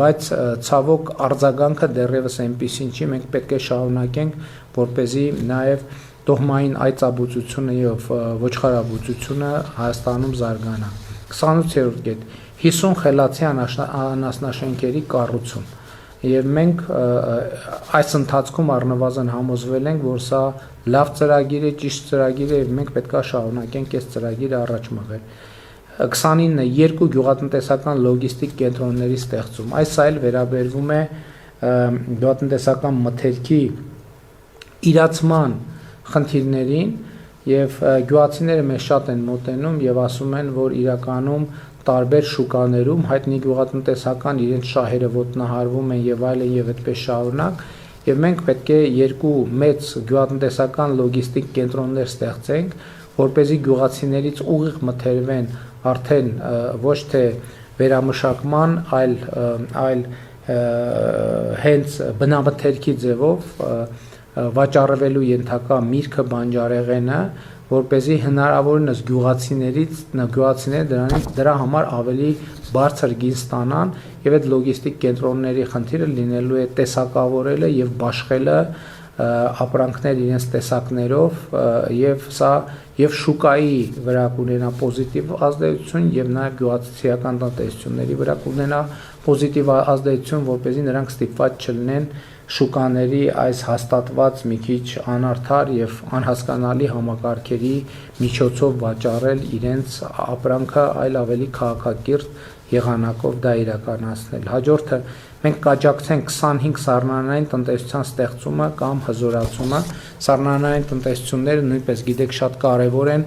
բայց ցավոք արձագանքը դեռևս այնպիսին չի, մենք պետք է շարունակենք, որպեսզի նաեւ տոհմային այծաբուծությունը եւ ոչխարաբուծությունը Հայաստանում զարգանա։ 28-րդ կետ 50 խելացի անասնաշենքերի կառուցում եւ մենք այս ընթացքում առնվազն համոզվել ենք, որ սա լավ ծրագիր է, ճիշտ ծրագիր է եւ մենք պետք է շարունակենք այս ծրագիրը առաջ մղել։ 29 երկու գյուղատնտեսական լոգիստիկ կենտրոնների ստեղծում։ Այս այլ վերաբերվում է գյուղատնտեսական մթերքի իրացման խնդիրներին եւ գյուղացիները մեզ շատ են մոտենում եւ ասում են, որ իրականում տարբեր շուկաներում հայտնի գյուղատնտեսական իրենց շահերը ոտնահարվում են եւ այլն եւ այդպես շարունակ եւ մենք պետք է երկու մեծ գյուղատնտեսական լոգիստիկ կենտրոններ ստեղծենք, որպեսզի գյուղացիներից ուղիղ մթերվեն արդեն ոչ թե վերամշակման, այլ հենց բնամթերքի ձևով վաճառվելու ենթակա միրգը, բանջարեղենը, որպեսզի հնարավորինս գյուղացիները դրա համար ավելի բարձր գին ստանան եւ այդ լոգիստիկ կենտրոնների խնդիրը լինելու է տեսակավորելը եւ բաշխելը ապրանքներ իրենց տեսակներով եւ սա եւ շուկայի վրա կունենա պոզիտիվ ազդեցություն եւ նաեւ գյուղացիական տնտեսությունների վրա կունենա պոզիտիվ ազդեցություն, որպեսզի նրանք ստիպված չլինեն շուկաների այս հաստատված մի քիչ անարդար եւ անհասկանալի համակարգերի միջոցով վաճառել իրենց ապրանքը, այլ ավելի քաղաքակիրթ եղանակով դա իրականացնել։ Հաջորդը մենք կաջակցենք 25 սառնանային տնտեսության ստեղծումը կամ հզորացումը։ Սառնանային տնտեսությունները նույնպես գիտեք շատ կարեւոր են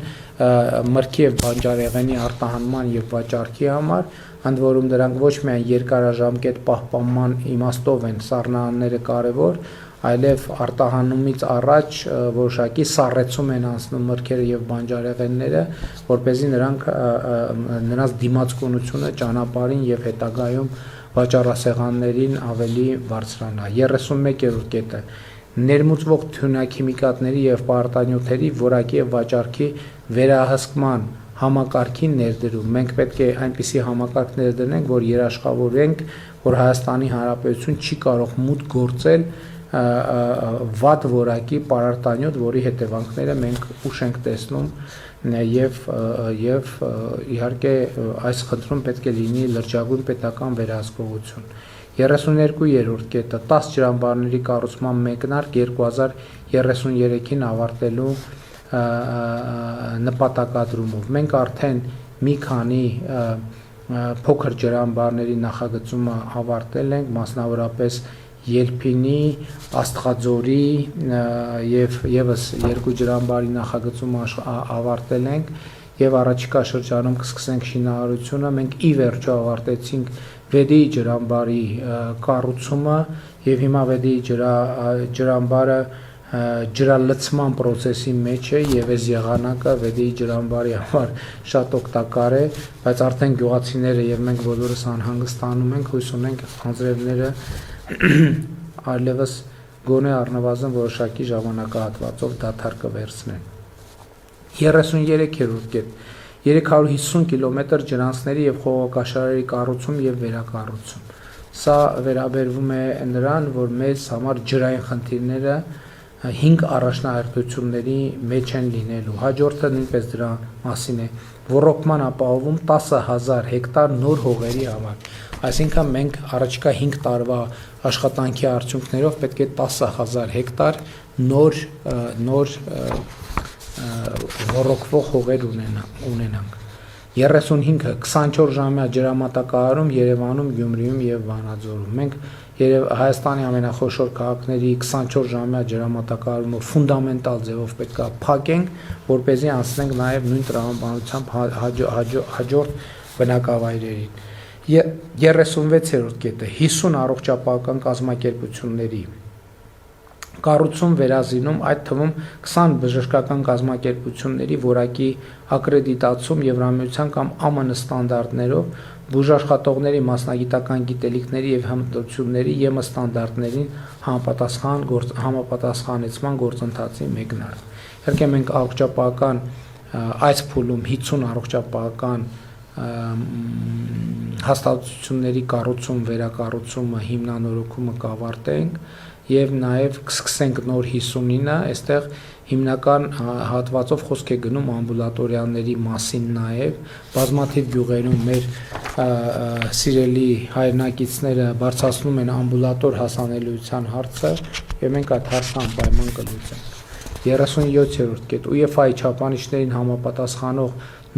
մրգի եւ բանջարեղենի արտահանման եւ վաճառքի համար, ընդ որում դրանք ոչ միայն երկարաժամկետ պահպանման իմաստով են սառնարանները կարևոր, այլև արտահանումից առաջ որոշակի սառեցում են անցնում մրգերը եւ բանջարեղենները, որպեսզի նրանց դիմացկունությունը ճանապարհին եւ հետագայում վաճառասեղաններին ավելի բարձրանա։ 31-րդ կետը ներմուծվող թյունաքիմիկատների եւ պարտանյութերի որակի եւ վաճառքի վերահսկման համակարգին ներդրում։ Մենք պետք է այնպիսի համակարգ ներդնենք, որ երաշխավորենք, որ Հայաստանի Հանրապետություն չի կարող մուտք գործել վատ որակի պարարտանյութ, որի հետևանքները մենք ուշ ենք տեսնում եւ իհարկե այս խնդրում պետք է լինի լրջագույն պետական վերահսկողություն։ 32-րդ կետը 10 ջրամբարների կառուցման մեկնարկ 2033-ին ավարտելու նպատակադրումով։ Մենք արդեն մի քանի փոքր ջրամբարների նախագծումը ավարտել ենք, մասնավորապես Ելփինի, Աստղաձորի եւ եւս երկու ջրամբարի նախագծումը ավարտել ենք եւ առաջիկա շրջանում կսկսենք շինարարությունը։ Մենք ի վերջո ավարտեցինք Վեդի ջրամբարի կառուցումը եւ հիմա Վեդի ջրամբարը ջրալցման process-ի մեջ է եւ այս եղանակը Վեդի ջրամբարի համար շատ օգտակար է, բայց արդեն գյուղացիները եւ մենք բոլորս անհանգստանում ենք, հույս ունենք անձրևները այլևս գոնե առնվազն որոշակի ժամանակահատվածով դադար կվերցնեն։ 33-րդ կետ 350 կիլոմետր ջրանցների եւ խողովակաշարերի կառուցում եւ վերակառուցում։ Սա վերաբերվում է նրան, որ մեզ համար ջրային խնդիրները 5 առաջնահերթությունների մեջ են լինելու։ Հաջորդը նույնպես դրա մասին է ռոռոկման ապահովում 10,000 հեկտար նոր հողերի համար։ Այսինքն մենք առաջիկա 5 տարվա աշխատանքի արդյունքներով պետք է 10,000 հեկտար նոր ռոռոկվող հողեր ունենանք։ 35-ը 24 ժամյա ջրամատակարարում Երևանում, Գյումրիում եւ Վանաձորում։ Մենք Հայաստանի ամենախոշոր քաղաքների 24 ժամյա ջրամատակարարումը ֆունդամենտալ ձևով պետք է փակենք, որպեսզի անցնենք նաեւ նույն տրամաբանությամբ հաջորդ բնակավայրերին։ 36-րդ կետը 50 առողջապահական կազմակերպությունների կառուցում, վերազինում, այդ թվում 20 բժշկական կազմակերպությունների որակի ակրեդիտացում Եվրամիության կամ ԱՄՆ ստանդարտներով, բուժաշխատողների մասնագիտական գիտելիքների եւ հմտությունների ԵՄ ստանդարտներին համապատասխանեցման գործընթացի մեկնարկ։ Իհարկե մենք առողջապահական այս փուլում 50 առողջապահական հաստատությունների կառուցում, վերակառուցումը, հիմնանորոգումը կավարտենք եւ նաեւ կսկսենք նոր 59-ը, այստեղ հիմնական հատվածով խոսք է գնում ամբուլատորիաների մասին նաեւ, բազմաթիվ գյուղերում մեր սիրելի հայրենակիցները բարձրացնում են ամբուլատոր հասանելիության հարցը եւ մենք այդ հարցը անպայման կլուծենք։ 37-րդ կետ UEFA-ի չափանիշներին համապատասխանող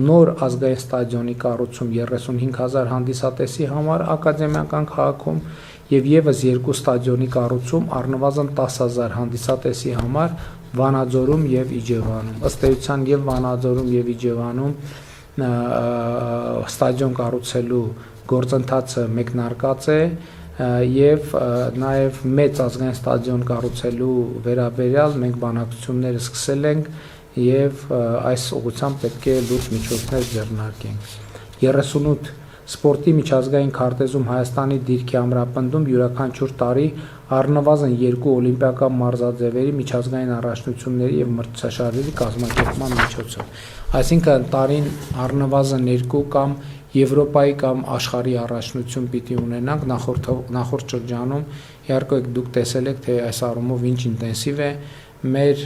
նոր ազգային ստադիոնի կառուցում 35,000 հանդիսատեսի համար ակադեմիական քաղաքում եւ եւս 2 ստադիոնի կառուցում առնվազն 10,000 հանդիսատեսի համար Վանաձորում եւ Իջևանում։ Ըստ էության եւ Վանաձորում եւ Իջևանում ստադիոն կառուցելու գործընթացը մեկնարկած է եւ նաեւ մեծ ազգային ստադիոն կառուցելու վերաբերյալ մենք բանակցությունները սկսել ենք եւ այս ուղղությամբ պետք է լուրջ միջոցներ ձեռնարկենք։ 38 Սպորտի միջազգային քարտեզում Հայաստանի դիրքի ամրապնդում յուրաքանչյուր տարի առնվազն 2 օլիմպիական մարզաձևերի միջազգային առաջնությունների եւ մրցաշարերի կազմակերպման միջոցով։ Այսինքն տարին առնվազն 2 կամ Եվրոպայի կամ աշխարհի առաջնություն պիտի ունենանք նախորդ շրջանում իհարկե դուք տեսել եք թե այս առումով ինչ ինտենսիվ է մեր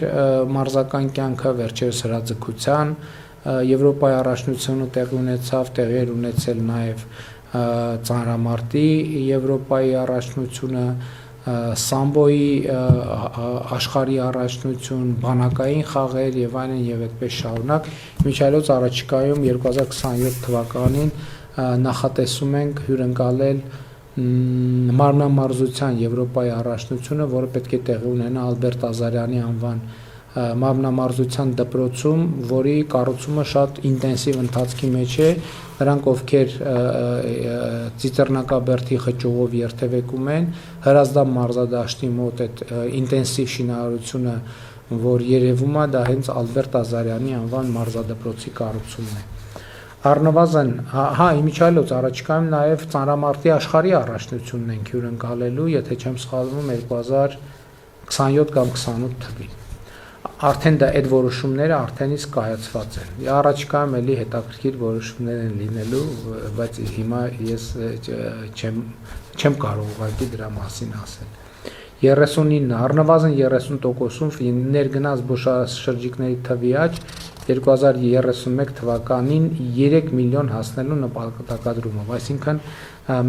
մարզական կյանքը վերջերս հրաձգության Եվրոպայի առաջնությունը տեղի ունեցավ, տեղի էր ունեցել նաև ծանրամարտի Եվրոպայի առաջնությունը, սամբոյի աշխարհի առաջնություն, բանակային խաղեր եւ այլն եւ այդպես շարունակ։ Միջայլոց առաջիկայում 2027 թվականին նախատեսում ենք հյուրընկալել մարմնամարզության Եվրոպայի առաջնությունը, որը պետք է տեղի ունենա Ալբերտ Ազարյանի անվան մարմնամարզության դպրոցում, որի կառուցումը շատ ինտենսիվ ընթացքի մեջ է, նրանք ովքեր ծիծեռնակաբերդի խճուղով երթևեկում են, Հրազդան մարզադաշտի մոտ այդ ինտենսիվ շինարարությունը, որ երևում է, դա հենց Ալբերտ Ազարյանի անվան մարզադպրոցի կառուցումն է։ Առնվազն, իմիջիայլոց առաջիկայում նաև ծանրամարտի աշխարհի առաջնությունն ենք հյուրընկալելու, եթե չեմ սխալվում 2027 կամ 28 թվականին։ Արդեն դա այդ որոշումները արդեն իսկ կայացված են։ Առաջիկայում էլի հետաքրքիր որոշումներ են լինելու, բայց հիմա ես չեմ կարող ուղղակի դրա մասին ասել։ 39 առնվազն 30%-ում ներգնաց զբոսաշրջիկների թվի աճ 2031 թվականին 3 միլիոն հասնելու նպատակադրումով, այսինքն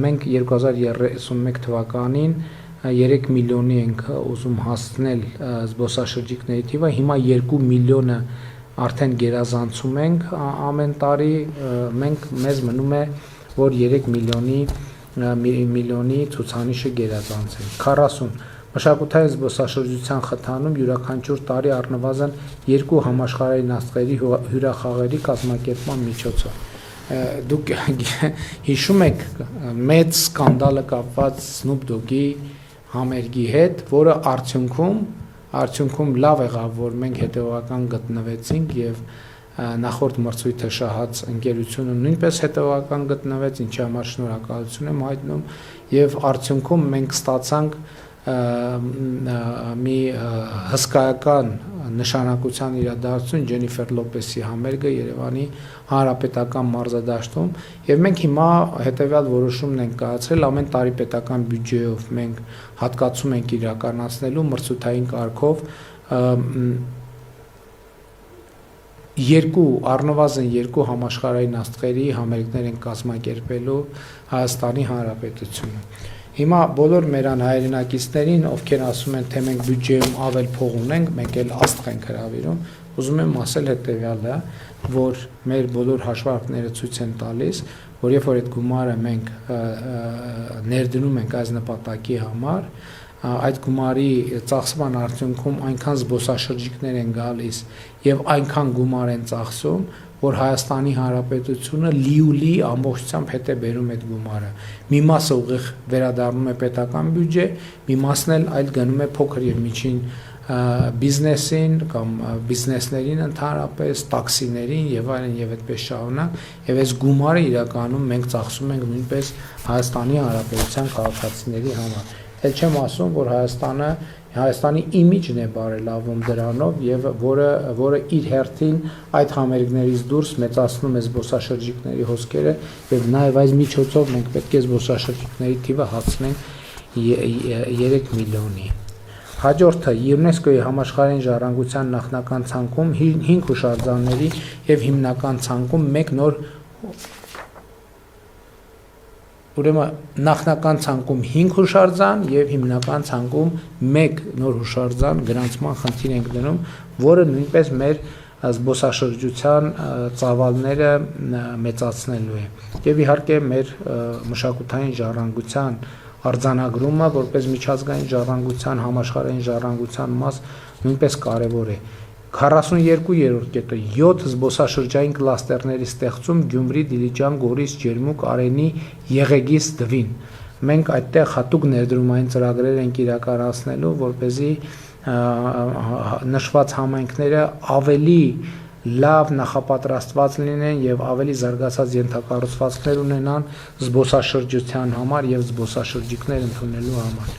մենք 2031 թվականին 3 միլիոնի ենք ուզում հասնել զբոսաշրջիկների թիվը, հիմա 2 միլիոնը արդեն գերազանցում ենք ամեն տարի, մեզ մնում է, որ 3 միլիոնի ցուցանիշը գերազանցենք։ 40 Մշակութային զբոսաշրջության խթանում յուրաքանչյուր տարի առնվազն 2 համաշխարհային աստղերի հյուրախաղերի կազմակերպման միջոցով։ Դուք հիշում եք մեծ սկանդալը կապված Snoop Dogg-ի համերգի հետ, որը արդյունքում լավ եղավ, որ մենք հետևողական գտնվեցինք եւ նախորդ մրցույթը շահած ընկերությունը նույնպես հետևողական գտնվեց, ինչի համար շնորհակալություն եմ հայտնում եւ արդյունքում մենք ստացանք մի հսկայական նշանակության իրադարձություն Ջենիֆեր Լոպեսի համերգը Երևանի Հանրապետական մարզադաշտում եւ մենք հիմա հետեւյալ որոշումն ենք կայացրել ամեն տարի պետական բյուջեով մենք հատկացում ենք իրականացնելու մրցութային կարգով առնվազն 2 համաշխարհային աստղերի համերգներ են կազմակերպելու Հայաստանի Հանրապետությունը Հիմա բոլոր մեր հայրենակիցներին, ովքեր ասում են, թե մենք բյուջեում ավել փող ունենք, մենք էլ աստղ ենք հրավիրում, ուզում եմ ասել հետևյալը, որ մեր բոլոր հաշվարկները ցույց են տալիս, որ երբ որ այդ գումարը մենք ներդնում ենք այս նպատակի համար, այդ գումարի ծախսման արդյունքում այնքան զբոսաշրջիկներ են գալիս եւ այնքան գումար են ծախսում, որ Հայաստանի Հանրապետությունը լիուլի ամբողջությամբ հետ է բերում այդ գումարը։ Մի մասը ուղիղ վերադառնում է պետական բյուջե, մի մասն էլ այլ գնում է փոքր եւ միջին բիզնեսին կամ բիզնեսներին ընդհանրապես, տաքսիներին եւ այլն եւ այդպես շարունակ, եւ այս գումարը իրականում մենք ծախսում ենք նույնպես Հայաստանի Հանրապետության քաղաքացիների համար։ Էլ չեմ ասում, որ Հայաստանի իմիջն է բարելավում դրանով եւ որը իր հերթին այդ համերգներից դուրս մեծացնում է զբոսաշրջիկների հոսքերը եւ նաեւ այս միջոցով մենք պետք է զբոսաշրջիկների թիվը հասցնենք 3 միլիոնի։ Հաջորդը ՅՈՒՆԵՍԿՕ-ի համաշխարհային ժառանգության նախնական ցանկում 5 հուշարձանների եւ հիմնական ցանկում 1 նոր Ուրեմն նախնական ցանկում 5 հուշարձան եւ հիմնական ցանկում 1 նոր հուշարձան գրանցման խնդիր ենք դնում, որը նույնպես մեր զբոսաշրջության ծավալները մեծացնելու է։ Եվ իհարկե մեր մշակութային ժառանգության արձանագրումը որպես միջազգային ժառանգության, համաշխարհային ժառանգության մաս նույնպես կարևոր է։ 42-րդ կետը 7 զբոսաշրջային կլաստերների ստեղծում Գյումրի, Դիլիջան, Գորիս, Ջերմուկ, Արենի, Եղեգիս, Դվին։ Մենք այդտեղ հատուկ ներդրումային ծրագրեր ենք իրականացնելու, որպեսզի նշված համայնքները ավելի լավ նախապատրաստված լինեն եւ ավելի զարգացած ենթակառուցվածքներ ունենան զբոսաշրջության համար եւ զբոսաշրջիկներ ընդունելու համար։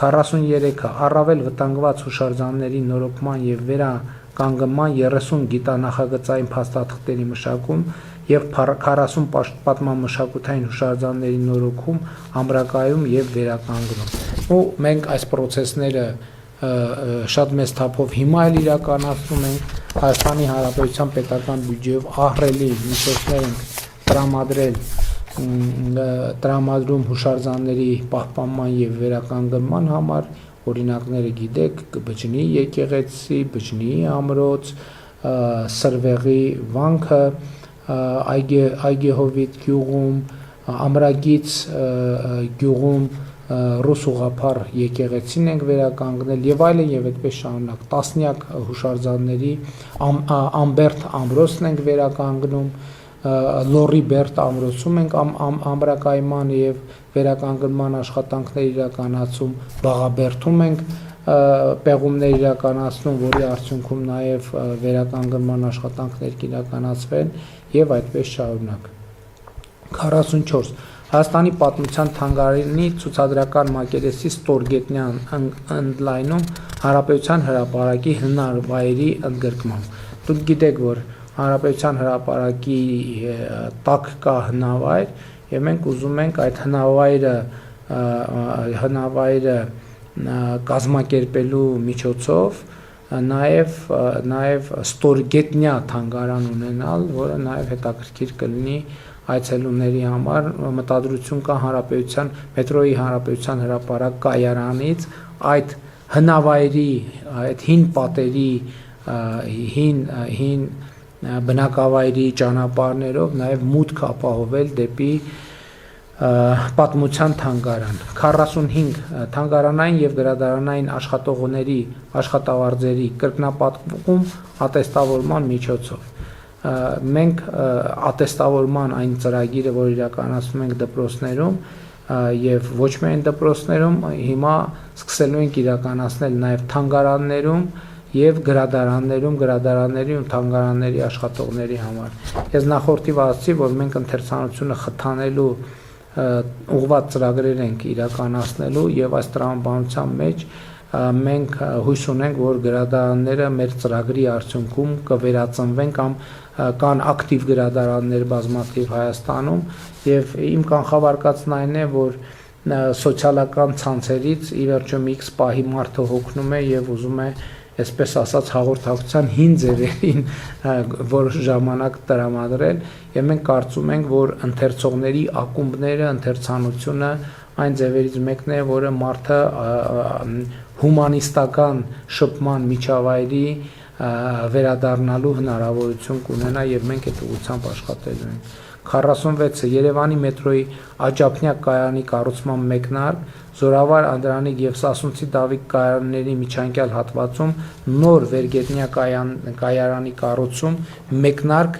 43-ը առավել վտանգված հուշարձանների նորոգման եւ վերականգնման 30 գիտանախագծային փաստաթղթերի մշակում եւ 40 պատմամշակութային հուշարձանների նորոգում, ամրակայում եւ վերականգնում։ Ու մենք այս process-ները շատ մեծ թափով հիմա էլ իրականացնում ենք Հայաստանի Հանրապետության պետական բյուջեով ահռելի միջոցներ ենք տրամադրում հուշարձանների պահպանման եւ վերականգնման համար, օրինակները գիտեք, Բջնի եկեղեցի, Բջնի ամրոց, Սրվեղի վանքը, Այգեհովիտ գյուղում, Ամրագից գյուղում ռուս ուղղափառ եկեղեցին ենք վերականգնել եւ այլն եւ այդպես շարունակ տասնյակ հուշարձանների Ամբերտ ամրոցն ենք վերականգնում, Լորի Բերտ ամրոցում ենք ամրակայման եւ վերականգնման աշխատանքներ իրականացում, Բաղաբերդում ենք պեղումներ իրականացնում, որի արդյունքում նաեւ վերականգնման աշխատանքներ կիրականացվեն եւ այդպես շարունակ։ 44 Հայաստանի պատմության թանգարանի ցուցադրական մակերեսի ստորգետնյան ընդլայնում Հանրապետության հրապարակի հնարվայրի ընդգրկմամբ։ Դուք գիտեք, որ Հանրապետության հրապարակի տակ կա հնավայր եւ մենք ուզում ենք այդ հնավայրը կազմակերպելու միջոցով նաեւ ստորգետնյա թանգարան ունենալ, որը նաեւ հետաքրքիր կլինի այցելուների համար մտադրություն կա հանրապետության մետրոյի հանրապետության հրապարակ կայարանից այդ հնավայրի այդ հին պատերի հին բնակավայրի ճանապարհներով նաև մուտք ապահովել դեպի պատմության թանգարան 45 թանգարանային եւ գրադարանային աշխատողների աշխատավարձերի կրկնապատկում ատեստավորման միջոցով մենք ատեստավորման այն ծրագիրը, որ իրականացնում ենք դպրոցներում եւ ոչ միայն դպրոցներում, հիմա սկսելու ենք իրականացնել նաեւ թանգարաններում եւ գրադարանների ու թանգարանների աշխատողների համար։ Ես նախորդիվ ասացի, որ մենք ընթերցանությունը խթանելու ուղղված ծրագրեր ենք իրականացնելու եւ այս տրամաբանության մեջ մենք հույս ունենք, որ գրադարանները մեր ծրագրի արդյունքում կվերածնվեն կամ կան ակտիվ գրադարաններ բազմաթիվ Հայաստանում եւ իմ կանխավարկածն այն է, որ սոցիալական ցանցերից ի վերջո մի X պահի մարդը հոգնում է եւ ուզում է այսպես ասած հաղորդակցության հին ձևերին որ ժամանակ տրամադրել եւ մենք կարծում ենք, որ ընթերցողների ակումբները, ընթերցանությունը այն ձևերից մեկն է, որը մարդը հումանիստական շփման միջավայրի վերադառնալու հնարավորություն կունենա եւ մենք այդ ուղղությամբ աշխատելու ենք։ 46-ը Երևանի մետրոյի աջափնյակ կայարանի կառուցման մեկնարկ, Զորավար Անդրանիկ եւ Սասունցի Դավիթ կայարանների միջանկյալ հատվածում նոր վերգետնյա կայարանի կառուցում մեկնարկ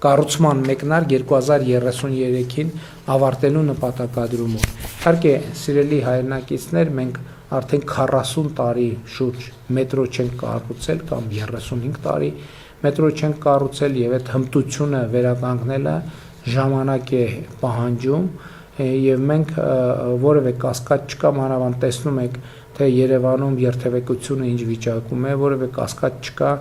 կառուցման մեկնարկ 2033-ին ավարտելու նպատակադրումով։ Իհարկե, սիրելի հայրենակիցներ, մենք արդեն 40 տարի շուրջ մետրո չենք կառուցել կամ 35 տարի մետրո չենք կառուցել եւ այդ հմտությունը վերականգնելը ժամանակ է պահանջում եւ մենք որևէ կասկած չկա, մանավանդ տեսնում եք, թե Երևանում երթևեկությունը ինչ վիճակում է, որևէ կասկած չկա,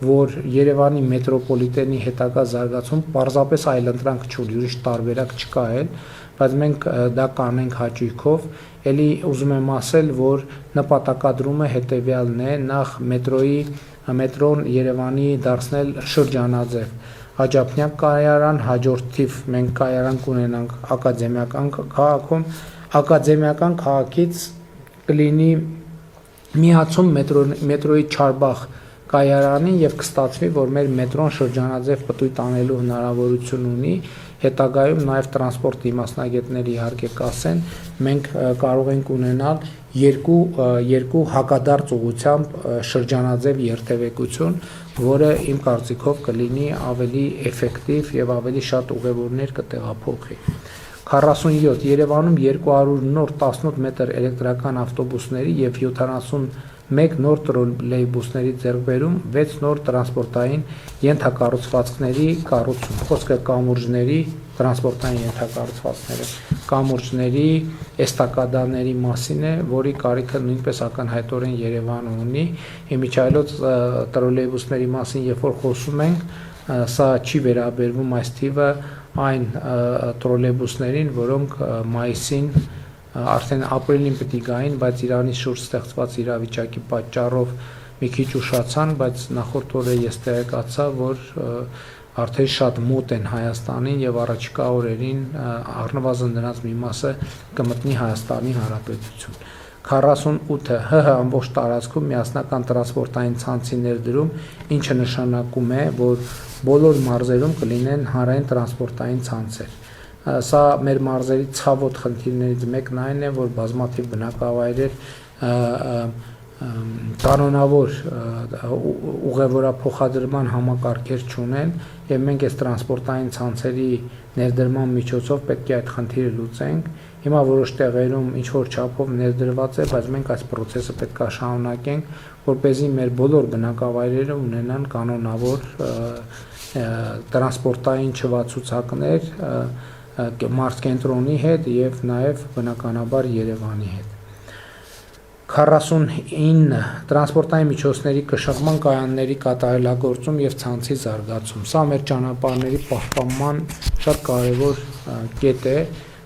որ Երևանի մետրոպոլիտենի հետագա զարգացում պարզապես այլընտրանք չունի, ուրիշ տարբերակ չկա էլ, բայց մենք դա կանենք հաճույքով, էլի ուզում եմ ասել, որ նպատակադրումը հետևյալն է, նախ մետրոն Երևանի դարձնել շրջանաձև, աջափնյակ կայարան, հաջորդ թիվ մենք կայարան կունենանք ակադեմիական քաղաքում, ակադեմիական քաղաքից կլինի միացում մետրոյի Չարբախ կայարանին եւ կստացվի, որ մեր մետրոն շրջանաձև պտույտ անելու հնարավորություն ունի, հետագայում նաեւ տրանսպորտի մասնագետների իհարկե կասեն, մենք կարող ենք ունենալ երկու հակադարձ ուղղությամբ շրջանաձև երթևեկություն, որը իմ կարծիքով կլինի ավելի էֆեկտիվ եւ ավելի շատ ուղևորներ կտեղափոխի։ 47 Երևանում 200 նոր 18 մետր էլեկտրական ավտոբուսների եւ 71 նոր տրոլեյբուսների ձեռքբերում, 6 նոր տրանսպորտային ենթակառուցվածքների կառուցում։ Խոսքը կամուրջների տրանսպորտային ենթակառուցվածքները, կամուրջների էստակադաների մասին է, որի կարիքը նույնպես ակնհայտորեն Երևանը ունի։ Իմիջիայլոց տրոլեյբուսների մասին երբ որ խոսում ենք, սա չի վերաբերվում այս թիվը այն տրոլեյբուսներին, որոնք մայիսին արդեն ապրիլին պետք է գային, բայց Իրանի շուրջ ստեղծված իրավիճակի պատճառով մի քիչ ուշացան, բայց նախորդ օրը ես տեղեկացա, որ արդեն շատ մոտ են Հայաստանին եւ առաջիկա օրերին առնվազն նրանց մի մասը կմտնի Հայաստանի Հանրապետություն։ 48-ը ՀՀ ամբողջ տարածքում միասնական տրանսպորտային ցանցի ներդրում, ինչը նշանակում է, որ բոլոր մարզերում կլինեն հանրային տրանսպորտային ցանցեր։ Սա մեր մարզերի ցավոտ խնդիրներից մեկն այն է, որ բազմաթիվ բնակավայրեր կանոնավոր ուղևորափոխադրման համակարգեր չունեն եւ մենք այս տրանսպորտային ցանցերի ներդրման միջոցով պետք է այդ խնդիրը լուծենք։ Հիմա որոշ տեղերում ինչ որ չափով ներդրված է, բայց մենք այս process-ը պետք է շարունակենք, որպեսզի մեր բոլոր բնակավայրերը ունենան կանոնավոր տրանսպորտային չվացուցակներ մարզկենտրոնի հետ եւ նաեւ բնականաբար Երևանի հետ։ 49 տրանսպորտային միջոցների կշռման կայանների կատարելագործում եւ ցանցի զարգացում։ Սա մեր ճանապարհների պահպանման շատ կարեւոր կետ է,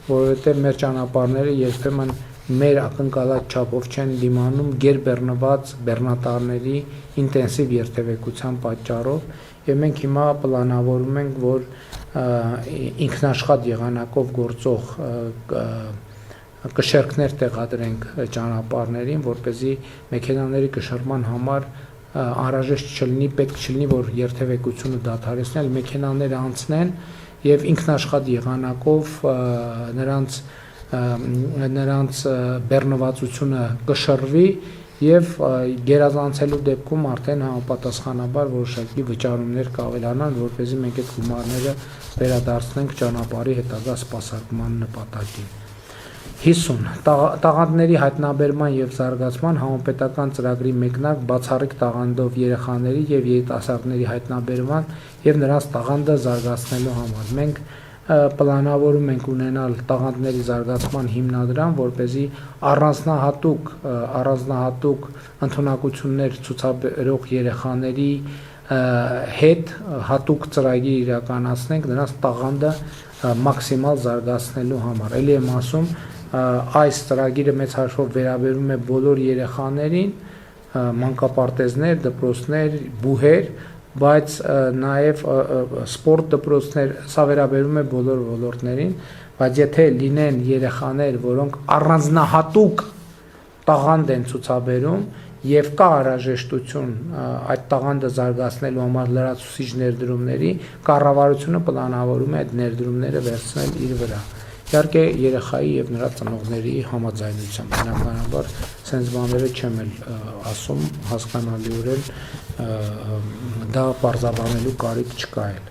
որովհետեւ մեր ճանապարհները երբեմն մեր ակնկալած չափով չեն դիմանում գերբեռնված բեռնատարների ինտենսիվ երթևեկության պատճառով եւ մենք հիմա պլանավորում ենք, որ ինքնաշխատ եղանակով գործող կշերքներ տեղադրենք ճանապարհներին, որպեսզի մեքենաների կշռման համար անհրաժեշտ չլինի, պետք չլինի, որ երթևեկությունը դադարեցնել, մեքենաները անցնեն եւ ինքնաշխատ եղանակով նրանց բեռնվածությունը կշռվի եւ գերազանցելու դեպքում արդեն համապատասխանաբար որոշակի վճարումներ կավելանան, որպեսզի մենք այդ գումարները վերադարձնենք ճանապարհի հետագա սպասարկման նպատակին։ 50 տաղանդների հայտնաբերման եւ զարգացման համապետական ծրագրի մեկնարկ բացառիկ տաղանդով երեխաների եւ երիտասարդների հայտնաբերման եւ նրանց տաղանդը զարգացնելու համար։ Մենք պլանավորում ենք ունենալ տաղանդների զարգացման հիմնադրամ, որպեսզի առանձնահատուկ ընդունակություններ ցուցաբերող երեխաների հետ հատուկ ծրագիր իրականացնենք նրանց տաղանդը մաքսիմալ զարգացնելու համար։ Էլի եմ ասում, այս ծրագիրը մեծ հաշվով վերաբերում է բոլոր երեխաներին, մանկապարտեզներ, դպրոցներ, բուհեր, բայց նաև սպորտ դպրոցներ, սա վերաբերում է բոլոր ոլորտներին, բայց եթե լինեն երեխաներ, որոնք առանձնահատուկ տաղանդ են ցուցաբերում եւ կա անհրաժեշտություն այդ տաղանդը զարգացնելու համար լրացուցիչ ներդրումների, կառավարությունը պլանավորում է այդ ներդրումները վերցնել իր վրա։ Իհարկե երեխայի եւ նրա ծնողների համաձայնությամբ, բնականաբար sense բաները չեմ էլ ասում, հասկանալիորեն դա բարձրաբանելու կարիք չկա էլ։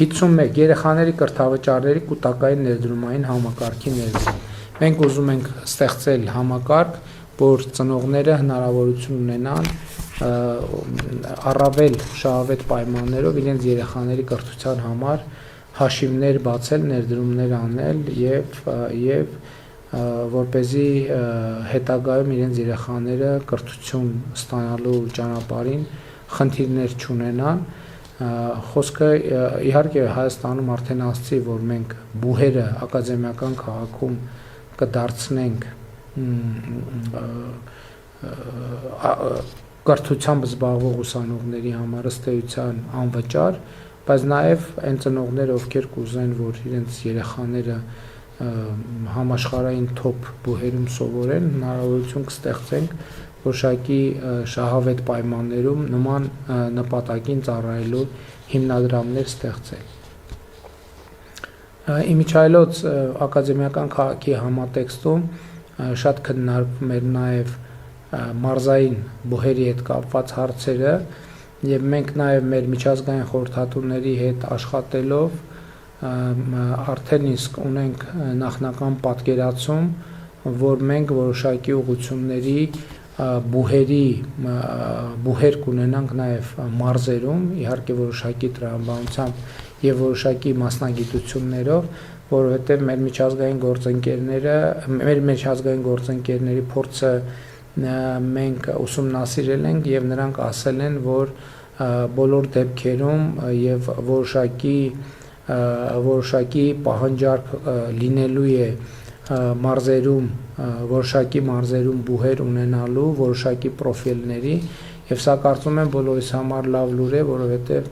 51 երեխաների կրթավճարների կൂട്ടակային ներդրումային համակարգի ներդրում։ Մենք ուզում ենք ստեղծել համակարգ, որ ծնողները հնարավորություն ունենան առավել շահավետ պայմաններով իրենց երեխաների կրթության համար հաշիվներ բացել, ներդրումներ անել եւ որպեսզի հետագայում իրենց երեխաները կրթություն ստանալու ճանապարհին խնդիրներ չունենան։ Խոսքը իհարկե Հայաստանում արդեն ասացի, որ մենք բուհերը ակադեմիական քաղաքում կդարձնենք կրթությամբ զբաղվող ուսանողների համար ըստ էության անվճար, բայց նաև այն ծնողները, ովքեր կուզեն, որ իրենց երեխաները համաշխարհային թոփ բուհերում սովորեն, հնարավորություն կստեղծենք որոշակի շահավետ պայմաններում նման նպատակին ծառայելու հիմնադրամներ ստեղծել։ Իմիջայլոց ակադեմիական քաղաքի համատեքստում շատ քննարկվում էր նաև մարզային բուհերի հետ կապված հարցերը եւ մենք նաև մեր միջազգային խորհրդատուների հետ աշխատելով արդեն իսկ ունենք նախնական պատկերացում, որ մենք որոշակի ուղղությունների բուհեր կունենանք նաև մարզերում, իհարկե որոշակի տրամաբանությամբ եւ որոշակի մասնագիտություններով, որովհետեւ մեր միջազգային գործընկերների փորձը մենք ուսումնասիրել ենք եւ նրանք ասել են, որ բոլոր դեպքերում եւ որոշակի պահանջարկ լինելու է որոշակի մարզերում բուհեր ունենալու որոշակի պրոֆիլների եւ սա կարծում եմ բոլորիս համար լավ լուր է, որովհետեւ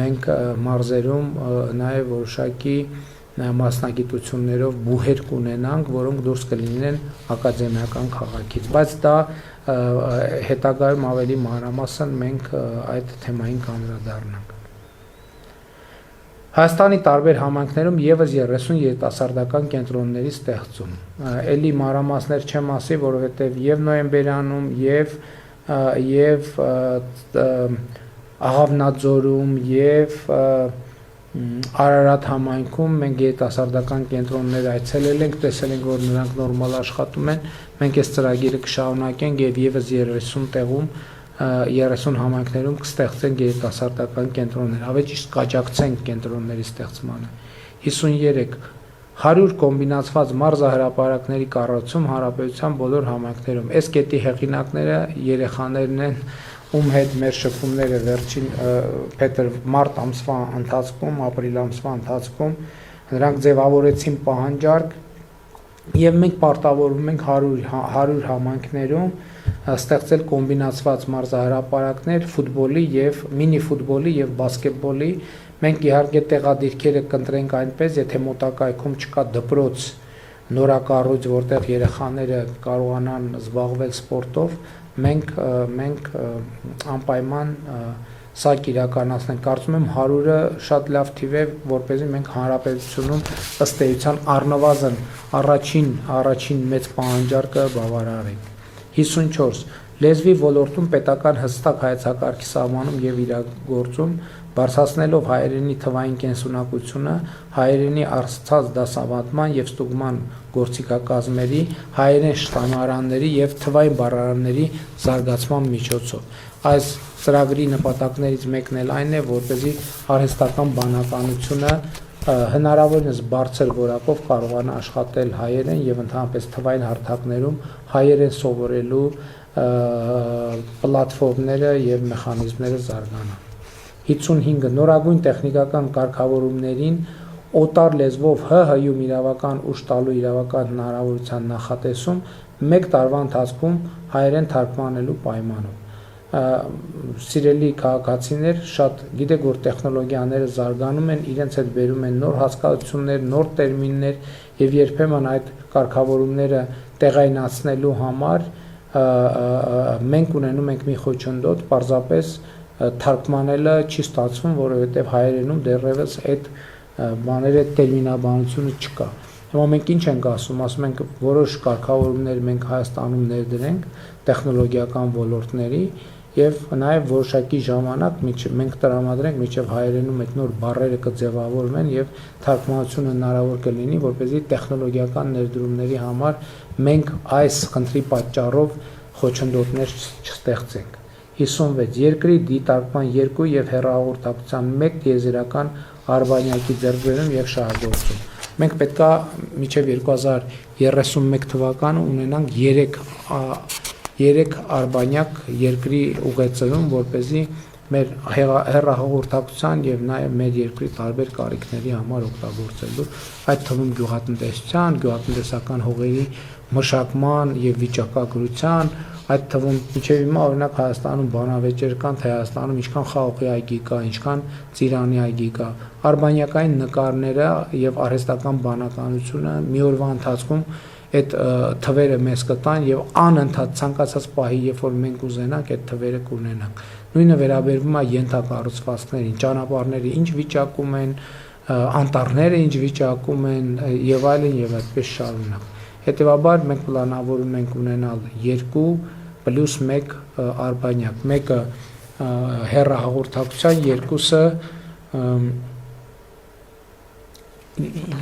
մենք մարզերում նաեւ որոշակի մասնագիտություններով բուհեր կունենանք, որոնք դուրս կլինեն ակադեմիական քաղաքից, բայց դա հետագայում ավելի մանրամասն մենք այդ թեմային կանդրադառնանք։ Հայաստանի տարբեր համայնքներում եւս 30 երիտասարդական կենտրոնների ստեղծում։ Էլի մանրամասներ չեմ ասի, որովհետեւ եւ նոյեմբերյանում եւ Աղավնաձորում եւ Արարատ համայնքում մենք երիտասարդական կենտրոններ այցելել ենք, տեսել ենք, որ նրանք նորմալ աշխատում են։ Մենք այս ծրագիրը կշարունակենք եւ եւս 30 տեղում 30 համայնքներում կստեղծենք երիտասարդական կենտրոններ, ավելի ճիշտ կաջակցենք կենտրոնների ստեղծմանը։ 53 100 կոմբինացված մարզահրապարակների կառուցում հանրապետության բոլոր համայնքներում։ Այս կետի հեղինակները երեխաներն են, ում հետ մեր շփումները վերջին մարտ ամսվա ընթացքում, ապրիլ ամսվա ընթացքում նրանք ձևավորեցին պահանջարկ եւ մենք պարտավորվում ենք 100 համայնքներում ստեղծել կոմբինացված մարզահրապարակներ ֆուտբոլի եւ մինի ֆուտբոլի եւ բասկետբոլի։ Մենք իհարկե տեղադիրքերը կընտրենք այնպես, եթե մոտակայքում չկա դպրոց, նորակառույց, որտեղ երեխաները կարողանան զբաղվել սպորտով, մենք անպայման սա կիրականացնենք։ Կարծում եմ 100-ը շատ լավ թիվ է, որպեսզի մենք հանրապետությունում ըստ էության առնվազն առաջին մեծ պահանջարկը բավարարենք։ 54 լեզվի ոլորտում պետական հստակ հայեցակարգի սահմանում եւ իրագործում, բարձրացնելով հայերենի թվային կենսունակությունը, հայերենի առցած դասավանդման եւ ստուգման գործիքակազմերի, հայերեն շտամարանների եւ թվային բառարանների զարգացման միջոցով։ Այս ծրագրի նպատակներից մեկն էլ այն է, որպեսզի արհեստական բանականությունը հնարավորինս բարձր որակով կարողանա աշխատել հայերեն եւ ընդհանրապես թվային հարթակներում հայերեն սովորելու պլատֆորմները եւ մեխանիզմները զարգանան։ 55 նորագույն տեխնիկական կարգավորումներին օտար լեզվով ՀՀ-ում իրավական ուժ տալու իրավական հնարավորության նախատեսում 1 տարվա ընթացքում հայերեն թարգմանելու պայմանով։ սիրելի քաղաքացիներ, շատ գիտեք, որ տեխնոլոգիաները զարգանում են, իրենց հետ բերում են նոր հասկացություններ, նոր տերմիններ եւ երբեմն այդ կարգավորումները տեղայնացնելու համար մենք ունենում ենք մի խոչընդոտ, պարզապես թարգմանելը չի ստացվում, որովհետեւ հայերենում դեռևս այդ բաները տերմինաբանությունը չկա։ Հիմա մենք ինչ ենք ասում ենք որոշ կարգավորումներ մենք Հայաստանում ներդրենք տեխնոլոգիական ոլորտների եւ նաեւ որոշակի ժամանակ մենք տրամադրենք մինչեւ հայերենում այդ նոր բառերը կձևավորվեն եւ թարգմանությունը հնարավոր կլինի, որպեսզի տեխնոլոգիական ներդրումների համար մենք այս խնդրի պատճառով խոչընդոտներ չստեղծենք։ 56 երկրի դիտարկման 2 եւ հեռահաղորդակցության 1 տիեզերական արբանյակի ձեռքբերում եւ շահագործում։ Մենք պետքա մինչև 2031 թվականը ունենանք 3 արբանյակ երկրի ուղեծրում, որպեսզի մեր հեռահաղորդակցության եւ նաեւ մեր երկրի տարբեր կարիքների համար օգտագործելու, այդ թվում գյուղատնտեսության, գյուղատնտեսական հողերի մշակման եւ վիճակագրության, այդ թվում մինչև հիմա օրինակ Հայաստանում բանավեճեր կան, թե Հայաստանում ինչքան խաղողի այգի կա, ինչքան ծիրանի այգի կա, արբանյակային նկարները եւ արհեստական բանականությունը մի օրվա ընթացքում այդ թվերը մեզ կտան եւ անընդհատ ցանկացած պահի, երբ որ մենք ուզենանք, այդ թվերը կունենանք։ Նույնը վերաբերվում է ենթակառուցվածքներին, ճանապարհները ինչ վիճակում են, անտառները ինչ վիճակում են եւ այլն եւ այդպես շարունակ։ Հետևաբար մենք պլանավորում ենք ունենալ 2 + 1 արբանյակ, մեկը հեռահաղորդակցության,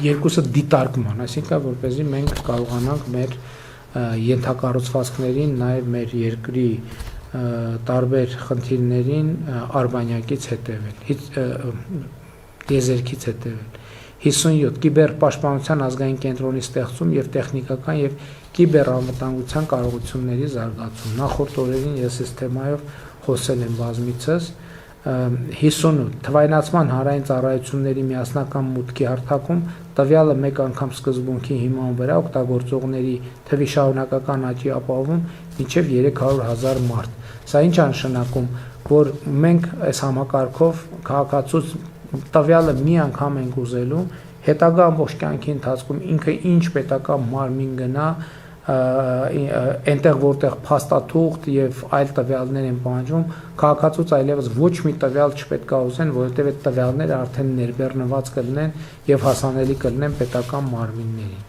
երկուսը դիտարկման, այսինքն որպեսզի մենք կարողանանք մեր ենթակառուցվածքներին, նաեւ մեր երկրի տարբեր խնդիրներին արբանյակից հետևել, տիեզերքից հետևել։ 57 կիբերպաշտպանության ազգային կենտրոնի ստեղծում եւ տեխնիկական եւ կիբերանվտանգության կարողությունների զարգացում։ Նախորդ օրերին ես այս թեմայով խոսել եմ բազմիցս։ 58 թվայնացման հանրային ծառայությունների միասնական մուտքի հարթակում տվյալը մեկ անգամ սկզբունքի հիման վրա օգտագործողների թվի շարունակական աճի ապահովում մինչեւ 300,000 մարդ։ Սա ինչ է նշանակում, որ մենք այս համակարգով քաղաքացուց տվյալը մի անգամ ենք ուզելու, հետագա ամբողջ կյանքի ընթացքում ինքը ինչ պետական մարմին գնա, այնտեղ որտեղ փաստաթուղթ եւ այլ տվյալներ են պահանջվում, քաղաքացուց այլևս ոչ մի տվյալ չպետք է ուզեն, որովհետեւ այդ տվյալները արդեն ներբեռնված կլինեն եւ հասանելի կլինեն պետական մարմիններին։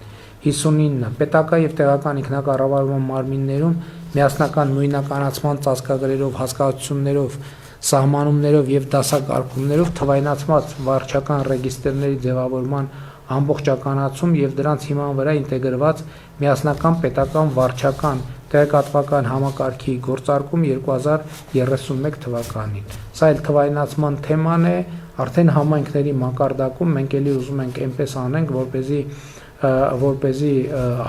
59 պետական եւ տեղական ինքնակառավարման մարմիններում միասնական նույնականացման ծածկագրերով, հասկացություններով, սահմանումներով եւ դասակարգումներով թվայնացված վարչական ռեգիստրների ձևավորման ամբողջականացում եւ դրանց հիման վրա ինտեգրված միասնական պետական վարչական տեղեկատվական համակարգի գործարկում 2031 թվականին։ Սա էլ թվայնացման թեման է, արդեն համայնքների մակարդակում մենք էլի ուզում ենք այնպես անենք, որպեսզի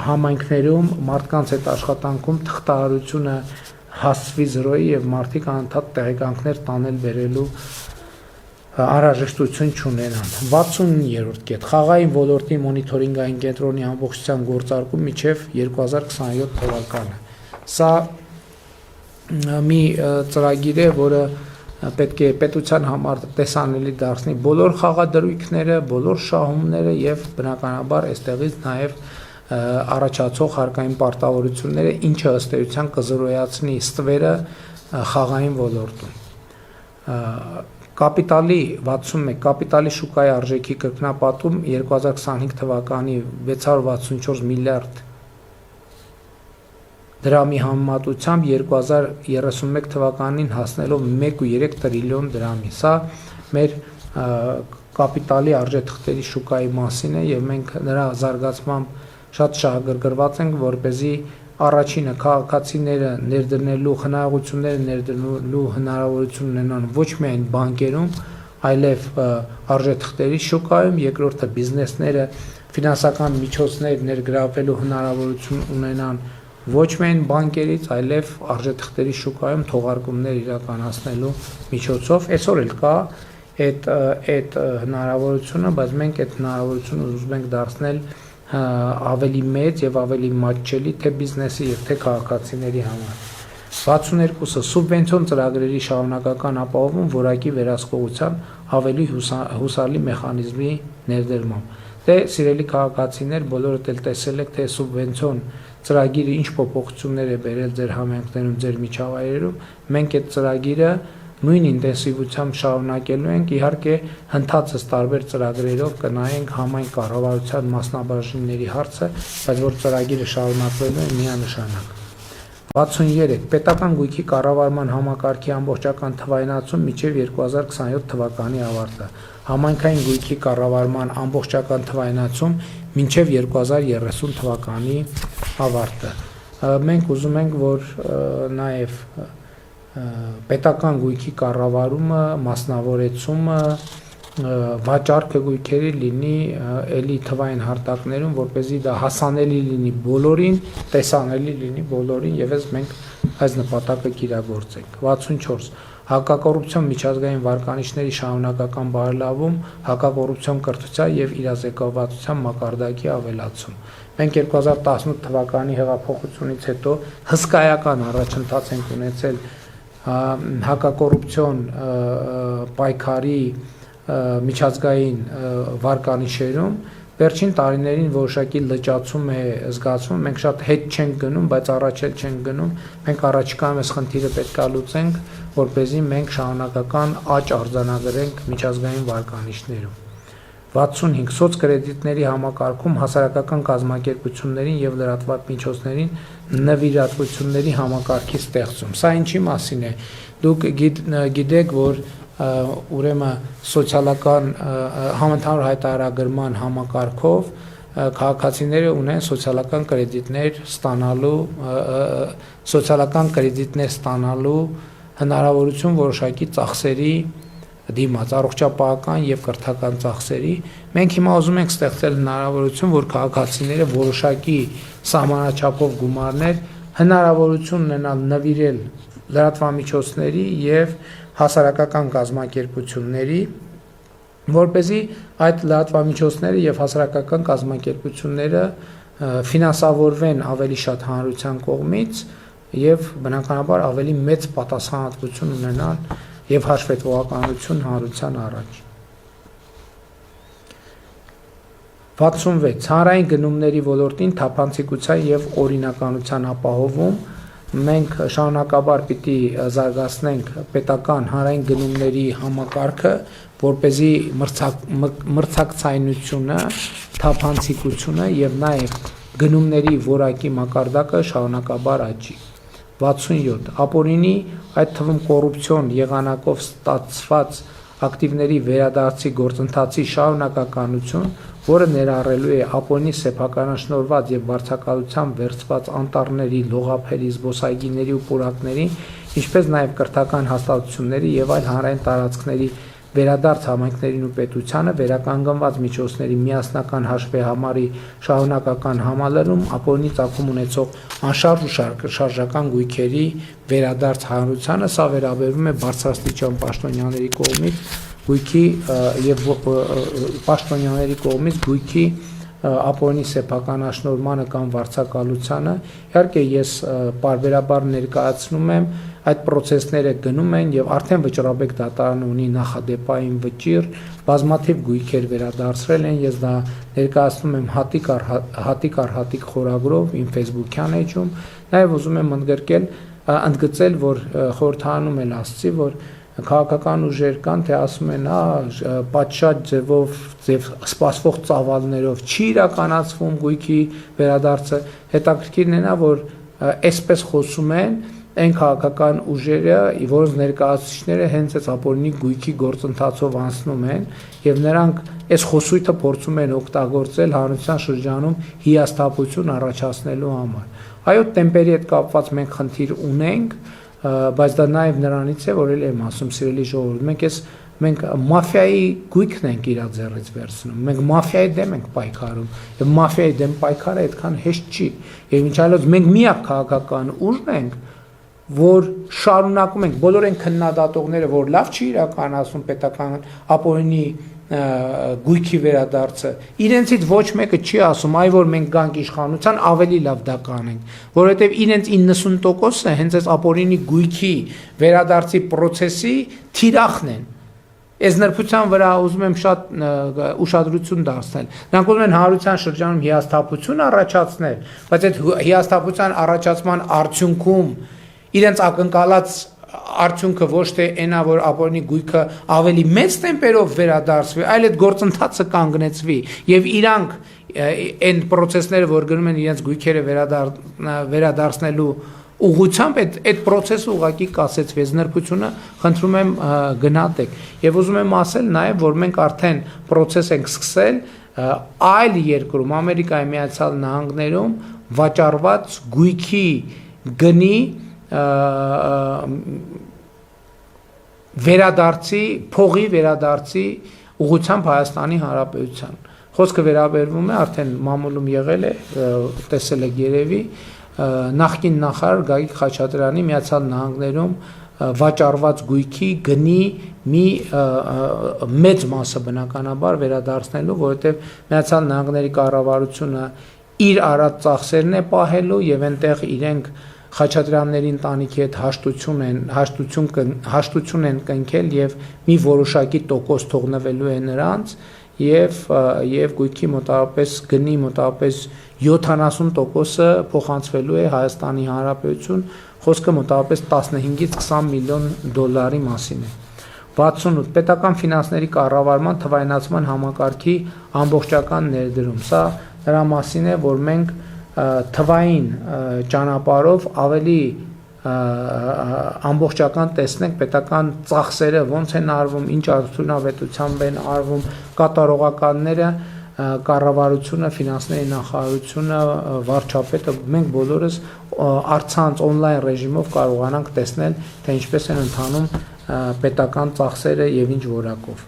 համայնքներում մարդկանց հետ աշխատանքում թղթահարությունը հասցվի 0-ի եւ մարդիկ անընդհատ տեղեկանքներ տանել բերելու անհրաժեշտություն չունենան։ 60-րդ կետ խաղային ոլորտի մոնիթորինգային կենտրոնի ամբողջության գործարկում մինչև 2027 թվականը։ Սա մի ծրագիր է, որը պետք է պետության համար տեսանելի դարձնի բոլոր խաղադրույքները, բոլոր շահումները եւ բնականաբար այստեղից նաեւ առաջացող հարկային պարտավորությունները, ինչը ըստ էության կզրոյացնի ստվերը խաղային ոլորտում։ Կապիտալի 61 կապիտալի շուկայի արժեքի կրկնապատում 2025 թվականի 664 միլիարդ դրամի համեմատությամբ 2031 թվականին հասնելով 1.3 տրիլիոն դրամի։ Սա մեր կապիտալի արժեթղթերի շուկայի մասին է եւ մենք նրա զարգացմամբ շատ շահագրգռված ենք, որպեսզի առաջինը քաղաքացիները ներդրնելու խնայողությունները ներդրնելու հնարավորություն ունենան ոչ միայն բանկերում, այլև արժեթղթերի շուկայում, երկրորդը բիզնեսները ֆինանսական միջոցներ ներգրավելու հնարավորություն ունենան ոչ միայն բանկերից, այլև արժեթղթերի շուկայում թողարկումներ իրականացնելու միջոցով։ Այսօր էլ կա այդ հնարավորությունը, բայց մենք այդ հնարավորությունը ուզում ենք դարձնել ավելի մեծ եւ ավելի մատչելի թե բիզնեսի եւ թե քաղաքացիների համար։ 62-ը սուբվենցիոն ծրագրերի շարունակական ապահովում որակի վերահսկողության ավելի հուսալի մեխանիզմի ներդրմամբ։ Դե սիրելի քաղաքացիներ, բոլորդ էլ տեսել եք, թե սուբվենցիոն ծրագիրը ինչ փոփոխություններ է բերել ձեր համայնքներում, ձեր միջավայրերում։ Մենք այդ ծրագիրը նույն ինտենսիվությամբ շարունակելու ենք, իհարկե հնդածս տարբեր ծրագրերով կնայենք համայն կառավարության մասնաբաժինների հարցը, բայց որ ծրագիրը շարունակվելու է միանշանակ։ 63. Պետական գույքի կառավարման համակարգի ամբողջական թվայնացում մինչև 2027 թվականի ավարտը։ Համայնքային գույքի կառավարման ամբողջական թվայնացում մինչև 2030 թվականի ավարտը։ Մենք ուզում ենք, որ նաև պետական գույքի կառավարումը, մասնավորեցումը, վաճառքը գույքերի լինի էլի թվային հարտակներում, որպեսզի դա հասանելի լինի բոլորին, տեսանելի լինի բոլորին, եւ ես մենք այս նպատակը կիրագործենք։ 64. Հակակոռուպցիոն միջազգային վարկանիշների շարունակական բարելավում, հակակոռուպցիոն կրթության եւ իրազեկվածության մակարդակի ավելացում։ Մենք 2018 թվականի հեղափոխությունից հետո հսկայական առաջընթաց ենք ունեցել հակակոռուպցիոն պայքարի միջազգային վարկանիշերում, վերջին տարիներին որոշակի լճացում է զգացվում, մենք շատ հետ չենք գնում, բայց առաջ էլ չենք գնում, մենք առաջիկայում այս խնդիրը պետք է լուծենք, որպեսզի մենք շարունակական աճ արձանագրենք միջազգային վարկանիշներում։ 65. Սոցկրեդիտների համակարգում հասարակական կազմակերպություններին եւ լրատվական միջոցներին նվիրատվությունների համակարգի ստեղծում։ Սա ինչի մասին է։ Դուք գիտեք, որ ուրեմն սոցիալական համընդհանուր հայտարարագրման համակարգով քաղաքացիները ունեն սոցիալական կրեդիտներ ստանալու հնարավորություն որոշակի ծախսերի դիմաց, առողջապահական եւ կրթական ծախսերի։ Մենք հիմա ուզում ենք ստեղծել հնարավորություն, որ քաղաքացիները որոշակի սահմանաչափով գումարներ հնարավորություն ունենալ նվիրել լրատվամիջոցների եւ հասարակական կազմակերպությունների, որպեսզի այդ լրատվամիջոցները եւ հասարակական կազմակերպությունները ֆինանսավորվեն ավելի շատ հանրության կողմից եւ բնականաբար ավելի մեծ պատասխանատվություն ունենան եւ հաշվետվողականություն հանրության առաջ։ 66. Հանրային գնումների ոլորտին թափանցիկության եւ օրինականության ապահովում մենք շարունակաբար պիտի զարգացնենք պետական հանրային գնումների համակարգը, որպեսզի մրցակցայնությունը, թափանցիկությունը եւ նաեւ գնումների որակի մակարդակը շարունակաբար աճի։ 67. Ապօրինի, այդ թվում կոռուպցիոն եղանակով ստացված ակտիվների վերադարձի գործընթացի շարունակականություն, որը ներառելու է ապօրինի սեփականաշնորհված եւ վարձակալությամբ վերցված անտառների, լողափերի, զբոսայգիների ու պուրակների, ինչպես նաեւ կրթական հաստատությունների եւ այլ հանրային տարածքների վերադարձ համայնքներին ու պետությանը վերականգնված միջոցների միասնական հաշվեհամարի շարունակական համալրում, ապօրինի ծագում ունեցող անշարժ ու շարժական գույքերի վերադարձ հանրությանը, սա վերաբերվում է բարձրաստիճան պաշտոնյաների կողմից գույքի ապօրինի սեփականաշնորհմանը կամ վարձակալությանը։ Իհարկե ես պարբերաբար ներկայացնում եմ, այդ process-ները գնում են եւ արդեն վճռաբեկ դատարանը ունի նախադեպային վճիռ, բազմաթիվ գույքեր վերադարձրել են, ես դա ներկայացնում եմ հատիկ առ հատիկ խորագրով իմ Facebook-յան էջում, նաեւ ուզում եմ ընդգծել, որ խորհրդանում էլ ասացի, որ քաղաքական ուժեր կան, թե ասում են, պատշաճ ձևով սպասվող ծավալներով չի իրականացվում գույքի վերադարձը, հետաքրքիրն է նա, որ այսպես խոսում են այն քաղաքական ուժերը, որոնց ներկայացուցիչները հենց այս ապօրինի գույքի գործընթացով անցնում են եւ նրանք այս խոսույթը փորձում են օգտագործել հանրության շրջանում հիասթափություն առաջացնելու համար։ Այո, տեմպերի հետ կապված մենք խնդիր ունենք, բայց դա նաև նրանից է, որ էլ եմ ասում, սիրելի ժողովուրդ, մենք մաֆիայի գույքն ենք իր ձեռից վերցնում, մենք մաֆիայի դեմ ենք պայքարում, եւ մաֆիայի դեմ պայքարը այդքան հեշտ չի, եւ ինչ այլոց մենք միակ քաղաքական ուժն ենք, որ շարունակում ենք բոլոր այն քննադատողները, որ լավ չի իրականացում պետական ապօրինի գույքի վերադարձը իրենցից ոչ մեկը չի ասում այ որ մենք գանք իշխանության ավելի լավ դա կանենք, որովհետև իրենց 90%-ը հենց այս ապօրինի գույքի վերադարձի process-ի թիրախն են։ Այս նրբության վրա ուզում եմ շատ ուշադրություն դարձնել։ Նրանք ուզում են հանրության շրջանում հիասթափություն առաջացնել, բայց այդ հիասթափության առաջացման արդյունքում իրենց ակնկալած արդյունքը ոչ թե այնա որ ապօրինի գույքը ավելի մեծ տեմպերով վերադարձվի, այլ այդ գործընթացը կանգնեցվի եւ իրանք այն process-ները որ գնում են իրենց գույքերը վերադարձնելու ուղղությամբ այդ process-ը ուղղակի կասեցվի, այս նրբությունը խնդրում եմ գնահատեք եւ ուզում եմ ասել նաեւ որ մենք արդեն process ենք սկսել այլ երկրում Ամերիկայի Միացյալ Նահանգներում վաճառված գույքի գնի վերադարձի փողի վերադարձի ուղղությամբ Հայաստանի Հանրապետության խոսքը վերաբերվում է արդեն մամուլում եղել է տեսել եք երևի նախկին նախարար Գագիկ Խաչատրյանի Միացյալ Նահանգներում վաճառված գույքի գնի մի մեծ մասը բնականաբար վերադարձնելու, որովհետև Միացյալ Նահանգների կառավարությունը իր արած ծախսերն է պահելու եւ այնտեղ իրենք Խաչատրյանների ընտանիքի հետ հաշտություն են կնքել եւ մի որոշակի տոկոս թողնվելու է նրանց եւ գույքի մոտավորապես գնի մոտավորապես 70%-ը փոխանցվելու է Հայաստանի Հանրապետություն, խոսքը մոտավորապես 15-ից 20 միլիոն դոլարի մասին է։ 68 պետական ֆինանսների կառավարման թվայնացման համակարգի ամբողջական ներդրում։ Սա նրա մասին է, որ մենք թվային ճանապարհով ավելի ամբողջական տեսնենք պետական ծախսերը ոնց են արվում, ինչ արդյունավետությամբ են արվում, կատարողականները, կառավարությունը, ֆինանսների նախարարությունը, վարչապետը, մենք բոլորս առցանց on-line ռեժիմով կարողանանք տեսնել, թե ինչպես են ընթանում պետական ծախսերը եւ ինչ որակով։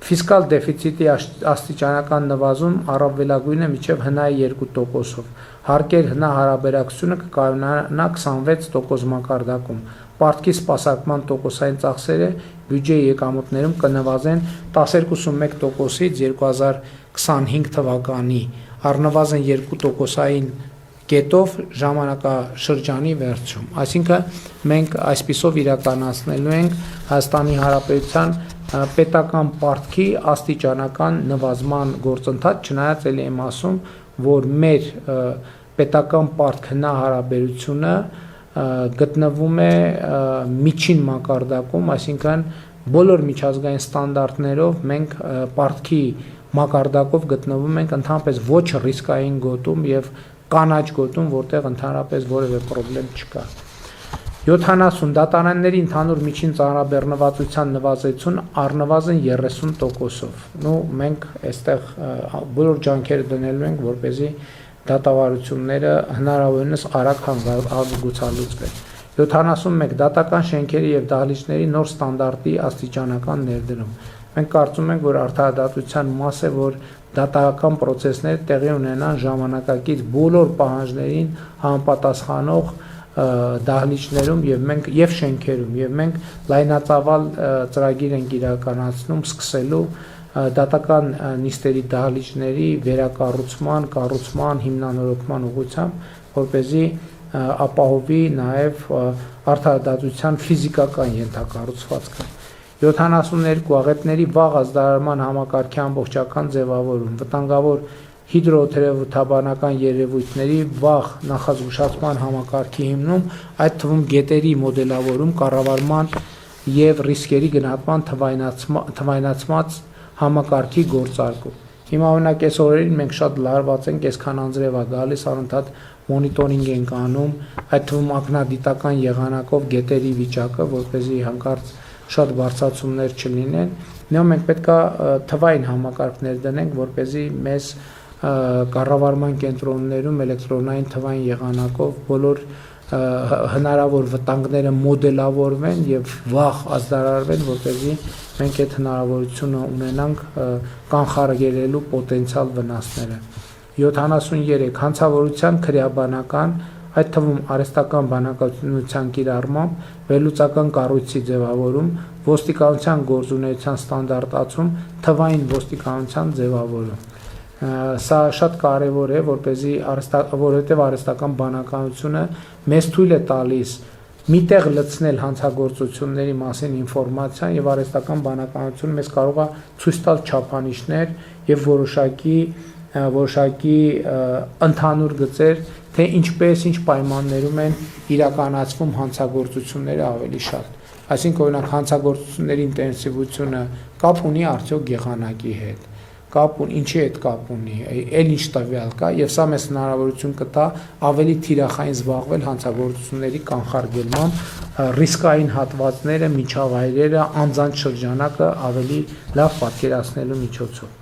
Ֆիսկալ դեֆիցիտի աստիճանական նվազում առավելագույնը մինչև հնայի 2%-ով։ Հարկեր հնա հարաբերակցությունը կկայանա 26% մակարդակում։ Պարտքի սպասարկման տոկոսային ծախսերը բյուջեի եկամուտներում կնվազեն 12.1%-ից 2025 թվականի առնվազն 2%-ային կետով ժամանակաշրջանի վերջում։ Այսինքն մենք այսպիսով իրականացնելու ենք Հայաստանի Հանրապետության պետական պարտքի աստիճանական նվազման գործընթաց, չնայած ելի եմ ասում, որ մեր պետական պարտք հնա հարաբերությունը գտնվում է միջին մակարդակում, այսինքն բոլոր միջազգային ստանդարտներով մենք պարտքի մակարդակով գտնվում ենք ընդհանրապես ոչ ռիսկային գոտում եւ կանաչ գոտում, որտեղ ընդհանրապես որևէ խնդրեմ չկա։ 70 դատարանների ընդհանուր միջին ծանրաբեռնվածության նվազեցություն առնվազն 30%-ով։ Նու մենք այստեղ բոլոր ջանքերը դնելու ենք, որպեսզի դատավարությունները հնարավորինս արագ հանգուցալուծվեն։ 71 դատական շենքերի եւ դահլիճների նոր ստանդարտի աստիճանական ներդրում։ Մենք կարծում ենք, որ արդարադատության մաս է, որ դատական process-ները տեղի ունենան ժամանակակից բոլոր պահանջներին համապատասխանող դահլիճներում եւ մենք եւ շենքերում եւ մենք լայնածավալ ծրագիր ենք իրականացնում սկսելու դատական նիստերի դահլիճների վերակառուցման, կառուցման, հիմնանորոգման ուղղությամբ, որպեսզի ապահովի նաեւ արդարադատության ֆիզիկական ենթակառուցվածքը։ 72 աղետների վաղ ազդարարման համակարգի ամբողջական ձևավորում, վտանգավոր հիդրոթերապևտաբանական երևույթների վաղ նախազգուշացման համակարգի հիմնում, այդ թվում գետերի մոդելավորում, կառավարման եւ ռիսկերի գնահատման թվայնացված համակարգի գործարկում։ Հիմա օրինակ այս օրերին մենք շատ լարված ենք, այսքան անձրև է գալիս, անընդհատ մոնիտորինգ ենք անում, այդ թվում ակնադիտական եղանակով գետերի վիճակը, որպեսզի հանկարծ շատ բարձրացումներ չլինեն։ Նա մենք պետք է թվային համակարգներ դնենք, որպեսզի մեզ կառավարման կենտրոններում էլեկտրոնային թվային եղանակով բոլոր հնարավոր վտանգները մոդելավորվեն եւ վաղ ազդարարվեն, որպեսզի մենք այդ հնարավորությունը ունենանք կանխարգելելու պոտենցիալ վնասները։ 73 հանցավորության քրեաբանական այդ թվում արհեստական բանակցության կիրառմամբ, վերլուծական կառույցի ձևավորում, ոստիկանության գործունեության ստանդարտացում, թվային ոստիկանության ձևավորում։ Սա շատ կարևոր է, որովհետև արհեստական բանականությունը մեզ թույլ է տալիս միտեղ լցնել հանցագործությունների մասին ինֆորմացիան եւ արհեստական բանականությունը մեզ կարող է ցույց տալ չափանիշներ եւ որոշակի ընդհանուր գծեր, թե ինչպես ինչ պայմաններում են իրականացվում հանցագործությունները ավելի շատ։ Այսինքն օրինակ հանցագործությունների ինտենսիվությունը կապ ունի արդյոք եղանակի հետ, ինչի հետ կապ ունի, ինչ տվյալ կա, եւ սա մեզ հնարավորություն կտա ավելի թիրախային զբաղվել հանցագործությունների կանխարգելմամբ, ռիսկային հատվածները, միջավայրերը, անձանց շրջանակը ավելի լավ պատկերացնելու միջոցով։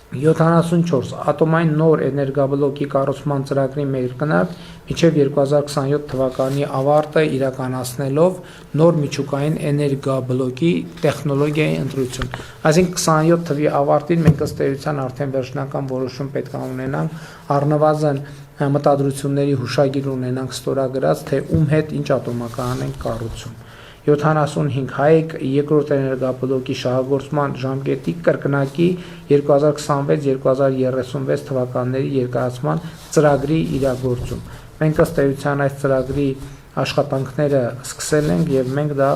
74. Ատոմային նոր էներգաբլոկի կառուցման ծրագրի մեկնարկ մինչև 2027 թվականի ավարտը իրականացնելով նոր միջուկային էներգաբլոկի տեխնոլոգիայի ընտրություն։ Այսինքն 27 թվականի ավարտին մենք ըստ էության արդեն վերջնական որոշում պետք է ունենանք, առնվազն մտադրությունների հուշագիր ունենանք ստորագրած, թե ում հետ ինչ ատոմակայան ենք կառուցում։ 75. Հայք երկրորդ էներգաբլոկի շահագործման ժամկետի կրկնակի 2026-2036 թվականների երկարացման ծրագրի իրագործում։ Մենք ըստ էության այս ծրագրի աշխատանքները սկսել ենք եւ մենք դա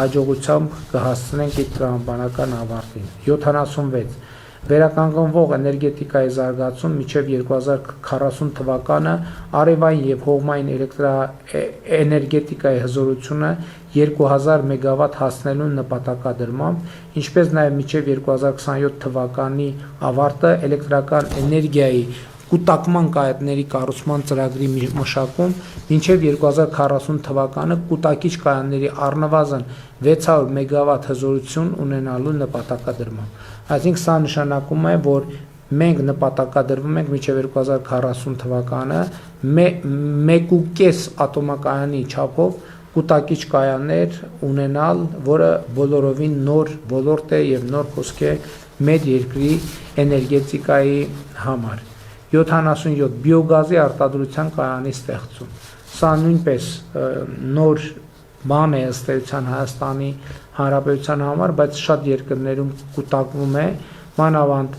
հաջողությամբ կհասցնենք իր տրամաբանական ավարտին։ 76. Վերականգնվող էներգետիկայի զարգացում մինչև 2040 թվականը արևային եւ հողմային էներգետիկայի հզորությունը 2000 մեգավատ հասնելու նպատակադրմամբ, ինչպես նաև մինչև 2027 թվականի ավարտը էլեկտրական էներգիայի կուտակման կայանների կառուցման ծրագրի մշակում, մինչև 2040 թվականը կուտակիչ կայանների առնվազն 600 մեգավատ հզորություն ունենալու նպատակադրմամբ։ Այսինքն սա նշանակում է, որ մենք նպատակադրվում ենք մինչև 2040 թվականը 1.5 ատոմակայանի չափով կուտակիչ կայաններ ունենալ, որը բոլորովին նոր ոլորտ է եւ նոր խոսք է մեր երկրի էներգետիկայի համար։ 77. Բիոգազի արտադրության կայանի ստեղծում։ Սա նույնպես նոր բան է ըստ էության Հայաստանի Հանրապետության համար, բայց շատ երկրներում կուտակվում է, մանավանդ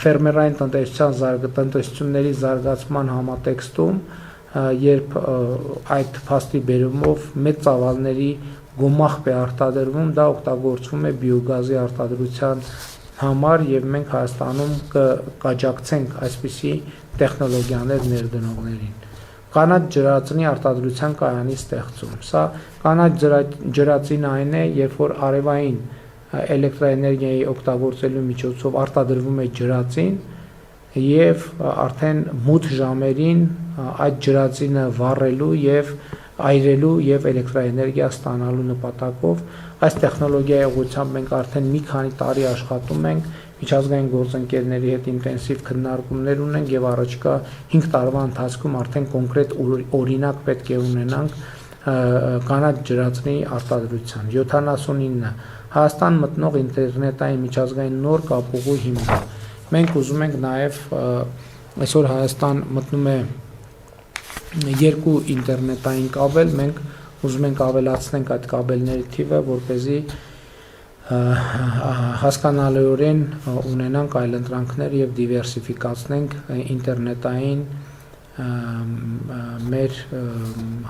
ֆերմերային տնտեսությունների զարգացման համատեքստում, երբ այդ փաստի բերումով մեծ ծավալների գումախ է արտադրվում, դա օգտագործվում է բիոգազի արտադրության համար եւ մենք Հայաստանում կաջակցենք այսպիսի տեխնոլոգիաներ ներդնողներին։ Կանաչ ջրածնի արտադրության կայանի ստեղծում։ Սա կանաչ ջրածին այն է, երբ որ արևային էլեկտրաէներգիայի օգտագործելու միջոցով արտադրվում է ջրածին եւ արդեն մութ ժամերին այդ ջրածինը վառելու եւ այրելու եւ էլեկտրաէներգիա ստանալու նպատակով այս տեխնոլոգիայի ուղղությամբ մենք արդեն մի քանի տարի աշխատում ենք, միջազգային գործընկերների հետ ինտենսիվ քննարկումներ ունենք եւ առաջիկա 5 տարվա ընթացքում արդեն կոնկրետ օրինակ պետք է ունենանք կանաչ ջրածնի արտադրության։ 79. Հայաստան մտնող ինտերնետային միջազգային նոր կապուղու հիմնարկ։ Մենք ուզում ենք նաեւ այսօր Հայաստան մտնում է երկու ինտերնետային կաբել, մենք ուզում ենք ավելացնենք այդ կաբելների թիվը, որպեսզի հասկանալիորեն ունենանք այլընտրանքներ եւ դիվերսիֆիկացնենք ինտերնետային մեր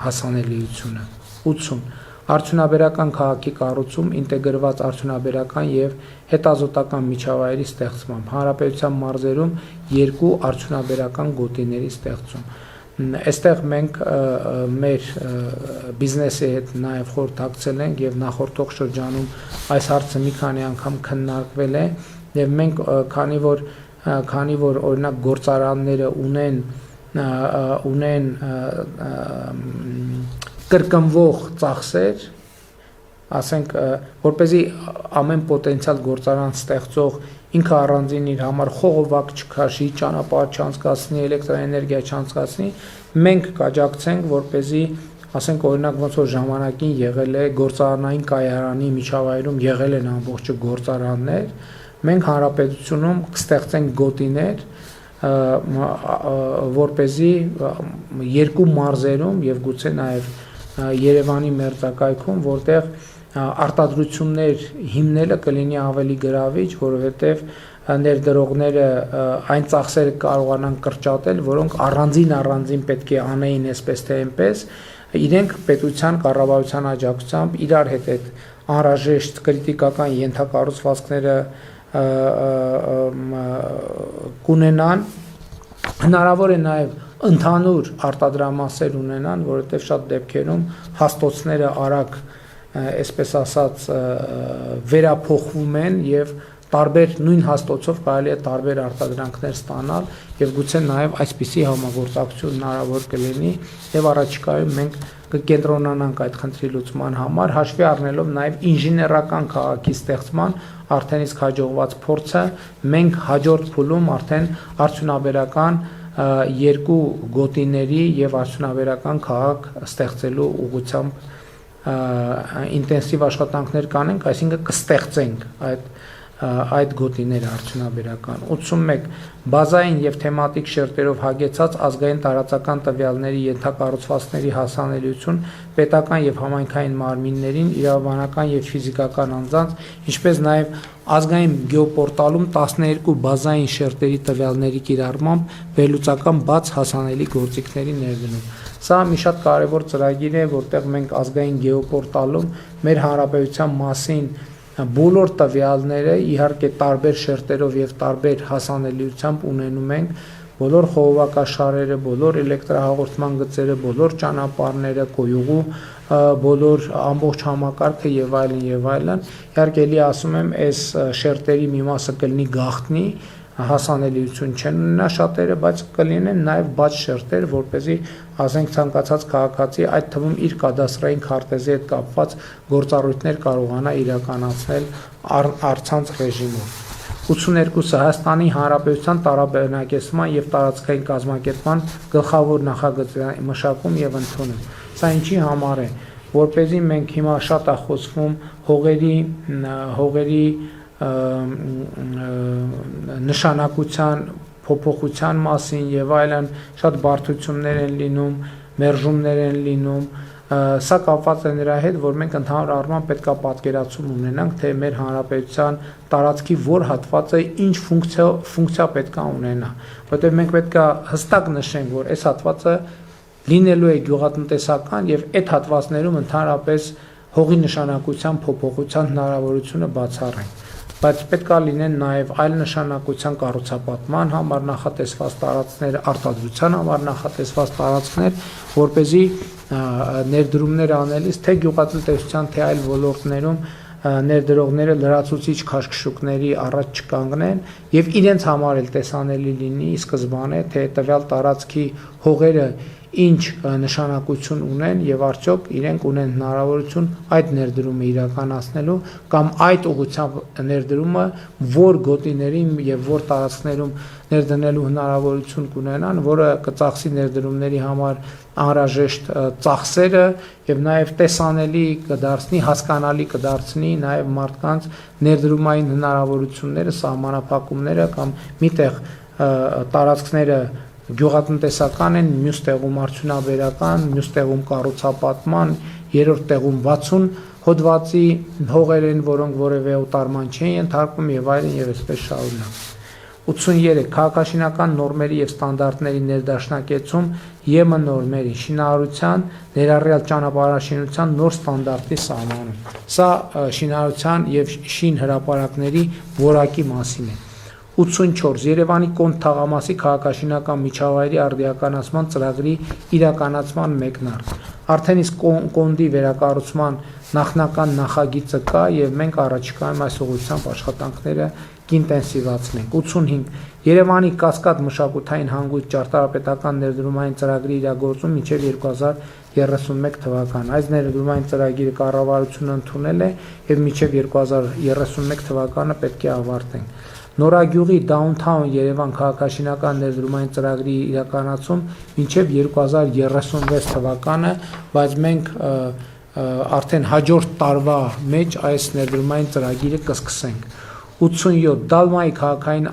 հասանելիությունը։ 80. Արդյունաբերական քաղաքի կառուցում, ինտեգրված արդյունաբերական եւ հետազոտական միջավայրի ստեղծմամբ, հանրապետության մարզերում 2 արդյունաբերական գոտիների ստեղծում։ Այստեղ մենք մեր բիզնեսի հետ նաև խորհրդակցել ենք եւ նախորդող շրջանում այս հարցը մի քանի անգամ քննարկվել է եւ մենք քանի որ օրինակ գործարանները ունեն կրկնվող ծախսեր, ասենք որպեսզի ամեն պոտենցիալ գործարան ստեղծող ինքը առանձին իր համար խողովակ չքաշի, ճանապարհ չանցկացնի, էլեկտրաէներգիա չանցկացնի, մենք կաջակցենք, որպեսզի ասենք օրինակ ոնց որ ժամանակին եղել է գործարանային կայարանի միջավայրում եղել են ամբողջ գործարաններ, մենք հանրապետությունում կստեղծենք գոտիներ, որպեսզի երկու մարզերում եւ գուցե նաեւ Երևանի մերձակայքում, որտեղ արտադրություններ հիմնելը կլինի ավելի գրավիչ, որովհետեւ ներդրողները այն ծախսերը կարողանան կրճատել, որոնք առանձին պետք է անեին այսպես թե այնպես, իրենք պետության կառավարության աջակցությամբ իրար հետ այդ անհրաժեշտ քրիտիկական ենթակառուցվածքները կունենան, հնարավոր է նաև ընդհանուր արտադրամասեր ունենան, որովհետև շատ դեպքերում հաստոցները արագ, այսպես ասած, վերափոխվում են եւ տարբեր նույն հաստոցով կարելի է տարբեր արտադրանքներ ստանալ եւ գուցե նաեւ այսպիսի համագործակցություն հնարավոր կլինի եւ առաջիկայում մենք կկենտրոնանանք այդ խնդրի լուծման համար, հաշվի առնելով նաեւ ինժեներական քաղաքի ստեղծման արդեն իսկ հաջողված փորձը, մենք հաջորդ փուլում արդեն արդյունաբերական երկու գոտիների եւ արդյունաբերական քաղաք ստեղծելու ուղղությամբ ինտենսիվ աշխատանքներ կանենք, այսինքն կստեղծենք այդ գոտիները արդյունաբերական 81 բազային եւ թեմատիկ շերտերով հագեցած ազգային տարածական տվյալների ենթակառուցվածքների հասանելիություն պետական եւ համայնքային մարմիններին, իրավաբանական եւ ֆիզիկական անձանց, ինչպես նաեւ ազգային գեոպորտալում 12 բազային շերտերի տվյալների կիրառմամբ վերլուծական բաց հասանելի գործիքների ներդնում։ Սա մի շատ կարևոր ծրագիր է, որտեղ մենք ազգային գեոպորտալում մեր հանրապետության մասին բոլոր տվյալները իհարկե տարբեր շերտերով եւ տարբեր հասանելիությամբ ունենում ենք, բոլոր խողովակաշարերը, բոլոր էլեկտրահաղորդման գծերը, բոլոր ճանապարհները, կոյուղու բոլոր ամբողջ համակարգը եւ այլն, իհարկե էլի ասում եմ, այս շերտերի մի մասը կլինի գաղտնի, հասանելիություն չեն ունենա շատերը, բայց կլինեն նաև բաց շերտեր, որպեսզի ասենք ցանկացած քաղաքացի այդ թվում իր կադաստրային քարտեզի հետ կապված գործառույթներ կարողանա իրականացնել առցանց ռեժիմով։ 82-ը Հայաստանի Հանրապետության տարաբնակեցման եւ տարածքային կազմակերպման գլխավոր նախագծի մշակում եւ ընդունում։ Սա ինչի համար է, որպեսզի մենք հիմա շատ է խոսվում հողերի նշանակության փոփոխության մասին եւ այլն, շատ բարդություններ են լինում, մերժումներ են լինում, սա կապված է նրա հետ, որ մենք ընդհանուր առմամբ պետք է պատկերացում ունենանք, թե մեր հանրապետության տարածքի որ հատվածը ինչ ֆունկցիա պետք է ունենա, որտեղ մենք պետք է հստակ նշենք, որ այս հատվածը լինելու է գյուղատնտեսական եւ այդ հատվածներում ընդհանրապես հողի նշանակության փոփոխության հնարավորությունը բացառենք, բայց պետք է լինեն նաև այլ նշանակության կառուցապատման համար նախատեսված տարածքներ, արտադրության համար նախատեսված տարածքներ, որպեսզի ներդրումներ անելիս թե գյուղատնտեսության, թե այլ ոլորտներում ներդրողները լրացուցիչ քաշքշուկների առաջ չկանգնեն եւ իրենց համար էլ տեսանելի լինի սկզբանե, թե տվյալ տարածքի հողերը ինչ նշանակություն ունեն եւ արդյոք իրենք ունեն հնարավորություն այդ ներդրումը իրականացնելու կամ այդ ուղղությամբ ներդրումը որ գոտիներին եւ որ տարածքներում ներդնելու հնարավորություն կունենան, որը կծախսի ներդրումների համար անհրաժեշտ ծախսերը եւ նաեւ տեսանելի կդարձնի, հասկանալի կդարձնի նաեւ մարդկանց ներդրումային հնարավորությունները, սահմանափակումները կամ միտեղ տարածքները գյուղատնտեսական են, մյուս տեղում արդյունաբերական, մյուս տեղում կառուցապատման, երրորդ տեղում 60 հոդվածի հողեր են, որոնք որևէ օտարման չեն ենթարկվում եւ այլն եւ այսպես շարունակ։ 83 քաղաքաշինական նորմերի եւ ստանդարտների ներդաշնակեցում ԵՄ նորմերի շինարարության ներառյալ ճանապարհաշինության նոր ստանդարտի սահմանում։ Սա շինարարության եւ շին հրապարակների որակի մասին է։ 84 Երևանի Կոնդ թաղամասի քաղաքաշինական միջավայրի արդիականացման ծրագրի իրականացման մեկնարկ։ Արդեն իսկ Կոնդի վերակառուցման նախնական նախագիծը կա եւ մենք առաջիկայում այս ուղղությամբ աշխատանքները կինտենսիվացնենք։ 85 Երևանի Կասկադ մշակութային հանգույց ճարտարապետական ներդրումային ծրագրի իրագործում մինչև 2031 թվական։ Այս ներդրումային ծրագիրը կառավարությունը ընդունել է եւ մինչև 2031 թվականը պետք է ավարտենք։ Նորագյուղի Downtown Երևան քաղաքաշինական ներդրումային ծրագրի իրականացում մինչև 2036 թվականը, բայց մենք արդեն հաջորդ տարվա մեջ այս ներդրումային ծրագիրը կսկսենք։ 87 Դալմայի քաղաքային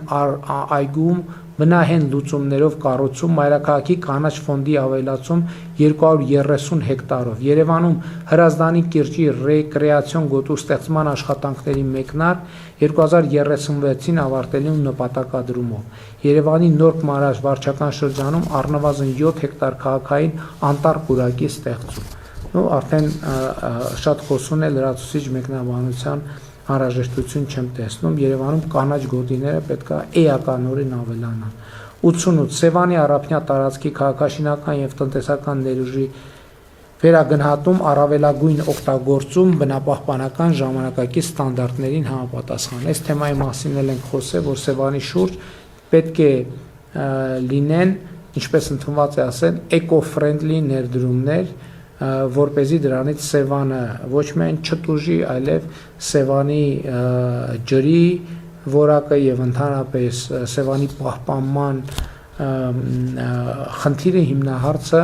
այգում բնահեն լուծումներով կառուցում, Մայրաքաղաքի կանաչ ֆոնդի ավելացում 230 հեկտարով, Երևանում Հրազդանի կիրճի ռեկրեացիոն գոտու ստեղծման աշխատանքների մեկնարկ 2036-ին ավարտելու նպատակադրումով, Երևանի Նորք Մարաշ վարչական շրջանում առնվազն 7 հեկտար քաղաքային անտառ պուրակի ստեղծում։ Արդեն շատ խոսուն է լրացուցիչ մեկնաբանության անհրաժեշտություն չեմ տեսնում, Երևանում կանաչ գոտիները պետք է էականորեն ավելանան։ 88 Սևանի առափնյա տարածքի քաղաքաշինական եւ տնտեսական ներուժի վերագնահատում առավելագույն օգտագործում բնապահպանական ժամանակակից ստանդարտներին համապատասխան։ Այս թեմայի մասին էլ ենք խոսել, որ Սևանի շուրջ պետք է լինեն, ինչպես ընդունված է ասել, էկո-ֆրենդլի ներդրումներ, որպեսզի դրանից Սևանը ոչ միայն չտուժի, այլև Սևանի ջրի որակը եւ ընդհանրապես Սևանի պահպանման խնդիրը հիմնահարցը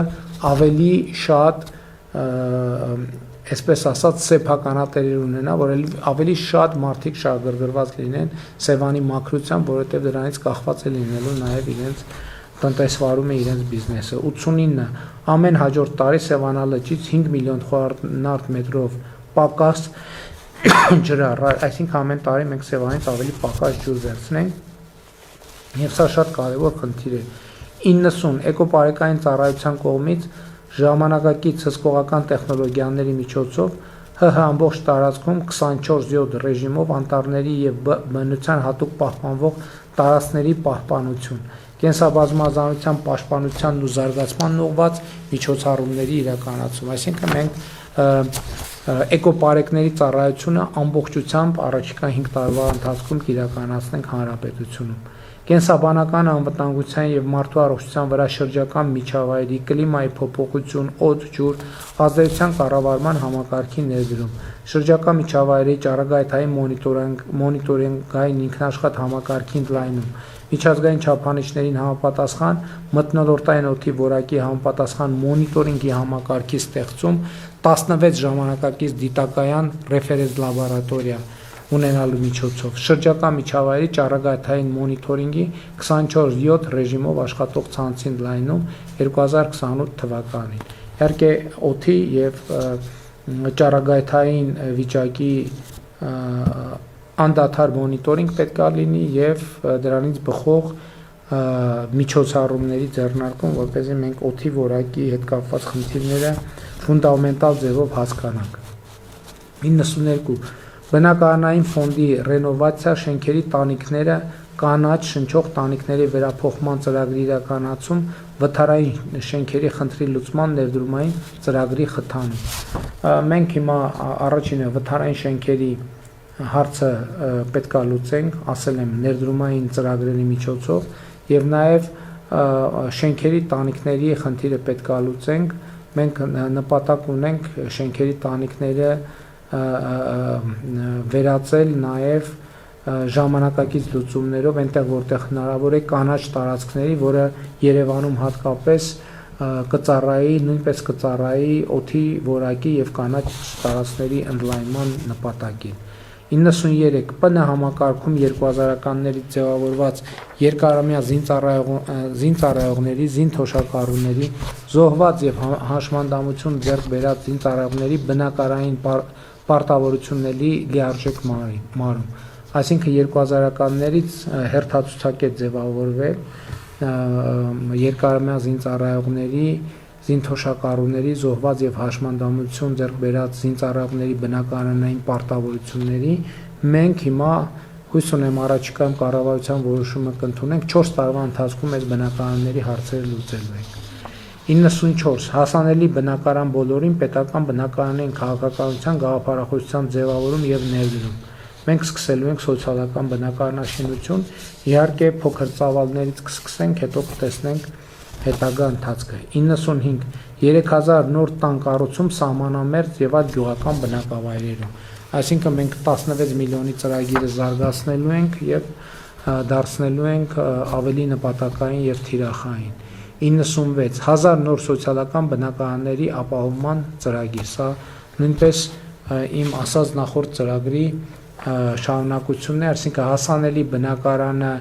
ավելի շատ, այսպես ասած, սեփականատերեր ունենա, որ ավելի շատ մարդիկ շահագրգռված լինեն Սևանի մաքրությամբ, որովհետեւ դրանից կախված է լինելու նաեւ իրենց տնտեսվարում է իրենց բիզնեսը։ 89 ամեն հաջորդ տարի Սևանալճից 5 միլիոն խորանարդ մետրով պակաս ջրառ, այսինքն ամեն տարի մենք Սևանից ավելի պակաս ջուր վերցնենք եւ սա շատ կարեւոր խնդիր է։ 90 էկոպարեկային ծառայության կողմից ժամանակակից հսկողական տեխնոլոգիաների միջոցով ՀՀ ամբողջ տարածքում 24/7 ռեժիմով անտառների եւ բնության հատուկ պահպանվող տարածքների պահպանություն, կենսաբազմազանության պաշտպանությանն ու զարգացմանն ուղղված միջոցառումների իրականացում, այսինքն մենք էկոպարեկների ծառայությունը ամբողջությամբ առաջիկա 5 տարվա ընթացքում կիրականացնենք հանրապետությունում։ Կենսաբանական անվտանգության եւ մարդու առողջության վրա շրջակա միջավայրի, կլիմայի փոփոխություն, օդ, ջուր, ազդեցության կառավարման համակարգի ներդրում, շրջակա միջավայրի ճառագայթային մոնիտորինգային ինքնաշխատ համակարգի ընդլայնում, միջազգային չափանիշներին համապատասխան մթնոլորտային օդի որակի համապատասխան մոնիտորինգի համակարգի ստեղծում, 16 ժամանակակից դիտակայան ռեֆերենս լաբորատորիա ունենալու միջոցով, շրջակա միջավայրի ճառագայթային մոնիտորինգի 24/7 ռեժիմով աշխատող ցանցի ընդլայնում 2028 թվականին։ Իհարկե օդի եւ ճառագայթային վիճակի անդադար մոնիտորինգ պետք է լինի եւ դրանից բխող միջոցառումների ձեռնարկում, որպեսզի մենք օդի որակի հետ կապված խնդիրները ֆունդամենտալ ձևով հասկանանք։ 92 Բնակարանային ֆոնդի ռենովացիա, շենքերի տանիքները, կանաչ շնչող տանիքների վերափոխման ծրագրի իրականացում, վթարային շենքերի խնդրի լուծման ներդրումային ծրագրի խթանում։ Մենք հիմա առաջինը վթարային շենքերի հարցը պետք է լուծենք, ասել եմ, ներդրումային ծրագրերի միջոցով եւ նաեւ շենքերի տանիքների խնդիրը պետք է լուծենք։ Մենք նպատակ ունենք շենքերի տանիքները վերածել նաև ժամանակակից լուծումներով այնտեղ որտեղ հնարավոր է կանաչ տարածքների, որը Երևանում հատկապես կծառայի, նույնպես կծառայի օդի որակի եւ կանաչ տարածքների ընդլայնման նպատակին։ 93 ՊՆ համակարգում 2000-ականներից ձևավորված երկարամյա զինծառայողների, զինթոշակառուների, զոհված եւ հաշմանդամություն ձեռք բերած զինծառայողների բնակարային պարտավորությունների լիարժեք մարում, այսինքն 2000-ականներից հերթացուցակ է ձևավորվել երկարամյա զինծառայողների, զինթոշակառուների, զոհված եւ հաշմանդամություն ձեռք բերած զինծառայողների բնակարանային պարտավորությունների մենք հիմա հույս ունեմ առաջիկայում կառավարության որոշումը կընդունենք 4 տարվա ընթացքում այս բնակարանների հարցերը լուծելու ենք։ 94 հասանելի բնակարան բոլորին պետական բնակարանային քաղաքականության գաղափարախոսության ձևավորում եւ ներդրում։ Մենք սկսելու ենք սոցիալական բնակարանաշինություն, իհարկե փոքր ծավալներից կսկսենք, հետո կտեսնենք հետագա ընթացքը։ 95 3000 նոր տան կառուցում սահմանամերձ եւ այլ գյուղական բնակավայրերում։ Այսինքն մենք 16 միլիոնի ծրագիրը զարգացնելու ենք եւ դարձնելու ենք ավելի նպատակային եւ թիրախային։ 96 1000 նոր սոցիալական բնակարանների ապահովման ծրագիր։ Սա նույնպես իմ ասած նախորդ ծրագրի շարունակությունն է, այսինքն հասանելի բնակարանը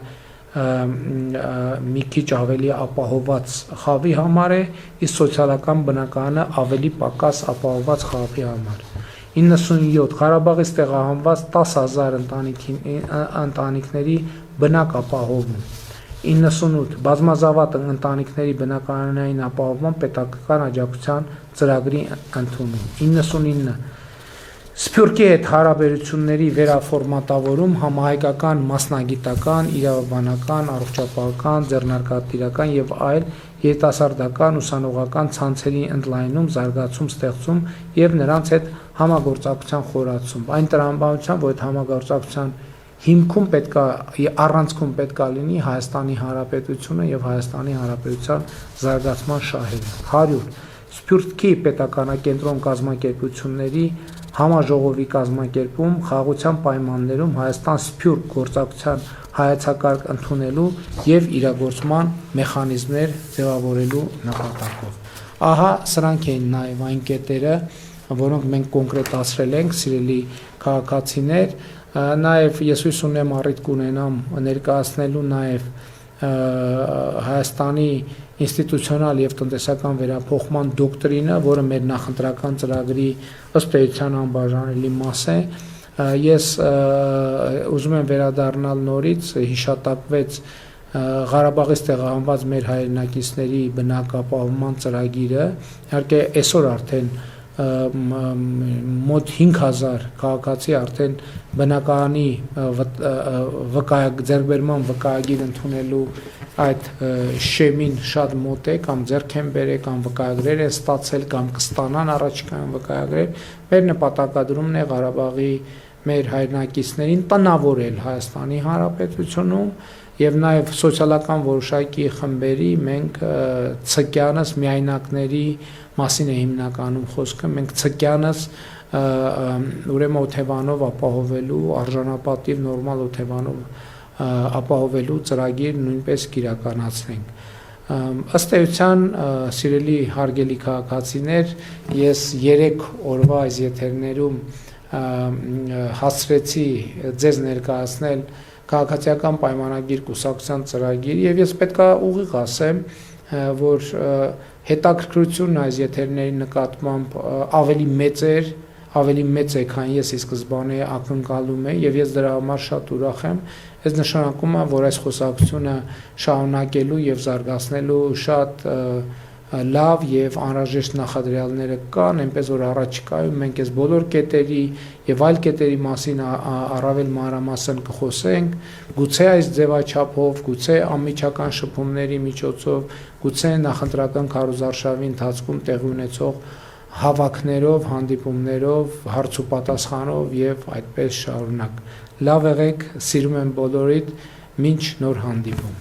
մի քիչ ավելի ապահոված խավի համար է, իսկ սոցիալական բնակարանը ավելի պակաս ապահոված խավի համար։ 97 Ղարաբաղից տեղահանված 10,000 ընտանիքների բնակ ապահովում։ 98 բազմազավատ ընտանիքների բնակարանային ապահովման պետական աջակցության ծրագրի ընդունում։ 99 Սփյուռքի հետ հարաբերությունների վերաֆորմատավորում համահայկական, մասնագիտական, իրավաբանական, առողջապահական, ձեռնարկատիրական եւ այլ երիտասարդական, ուսանողական ցանցերի ընդլայնում, զարգացում, ստեղծում եւ նրանց հետ համագործակցության խորացում։ Այն տրամաբանությամբ, որ այդ համագործակցության հիմքում պետքա առանցքում պետքա լինի Հայաստանի Հանրապետությունը եւ Հայաստանի Հանրապետության զարգացման շահերը։ 100 Սփյուռքի պետականակենտրոն կազմակերպությունների համաժողովի կազմակերպում խաղաղության պայմաններում Հայաստան-Սփյուռք գործակցության հայեցակարգ ընդունելու եւ իրագործման մեխանիզմներ ձևավորելու նպատակով։ Ահա սրանք են նաեւ այն կետերը, որոնք մենք կոնկրետացրել ենք, սիրելի քաղաքացիներ, նաեւ ես հույս ունեմ առիթ կունենամ ներկայացնելու նաեւ Հայաստանի ինստիտուցիոնալ եւ տնտեսական վերափոխման դոկտրինը, որը մեր նախընտրական ծրագրի ըստ էության անբաժանելի մաս է, ես ուզում եմ վերադառնալ նորից հիշատակվեց Ղարաբաղից տեղահանված մեր հայրենակիցների բնակապահովման ծրագիրը, իհարկե այսօր արդեն մոտ 5000 քաղաքացի արդեն բնակարանի ձեռքբերման վկայագիր ընդունելու այդ շեմին շատ մոտ է, կամ ձեռք են բերել, կամ վկայագրեր են ստացել, կամ կստանան առաջիկայում վկայագրեր։ Մեր նպատակադրումն է Ղարաբաղի մեր հայրենակիցներին տնավորել Հայաստանի Հանրապետությունում եւ նաեւ սոցիալական որոշակի խմբերի մենք ցկյանս միայնակների մասին է հիմնականում խոսքը, մենք ցկյանս ուրեմն օթևանով ապահովելու արժանապատիվ նորմալ օթևանով ապահովելու ծրագիր նույնպես կիրականացնենք։ Ըստ էության, սիրելի հարգելի քաղաքացիներ, ես 3 օրվա այս եթերներում հասցրեցի ձեզ ներկայացնել քաղաքացիական պայմանագիր կուսակցության ծրագիր եւ ես պետքա ուղիղ ասեմ, որ հետաքրքրությունն այս եթերների նկատմամբ ավելի մեծ է, քան ես ի սկզբանե ակնկալում էի եւ ես դրա համար շատ ուրախ եմ։ Այս նշանակում է, որ այս խոսակցությունը շարունակելու եւ զարգացնելու շատ լավ եւ անհրաժեշտ նախադրյալները կան, այնպես որ առաջիկայում մենք այս բոլոր կետերի եւ այլ կետերի մասին առավել մանրամասն կխոսենք, գուցե այս ձևաչափով, գուցե անմիջական շփումների միջոցով, գուցե նախընտրական քարոզարշավի ընթացքում տեղի ունեցող հավաքներով, հանդիպումներով, հարց ու պատասխանով եւ այդպես շարունակ։ Լավ եղեք, սիրում եմ բոլորիդ, մինչ նոր հանդիպում։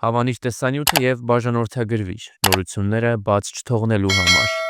Հավանիչ տեսանյութը եւ բաժանորդագրվիչ նորությունները բաց չթողնելու համար։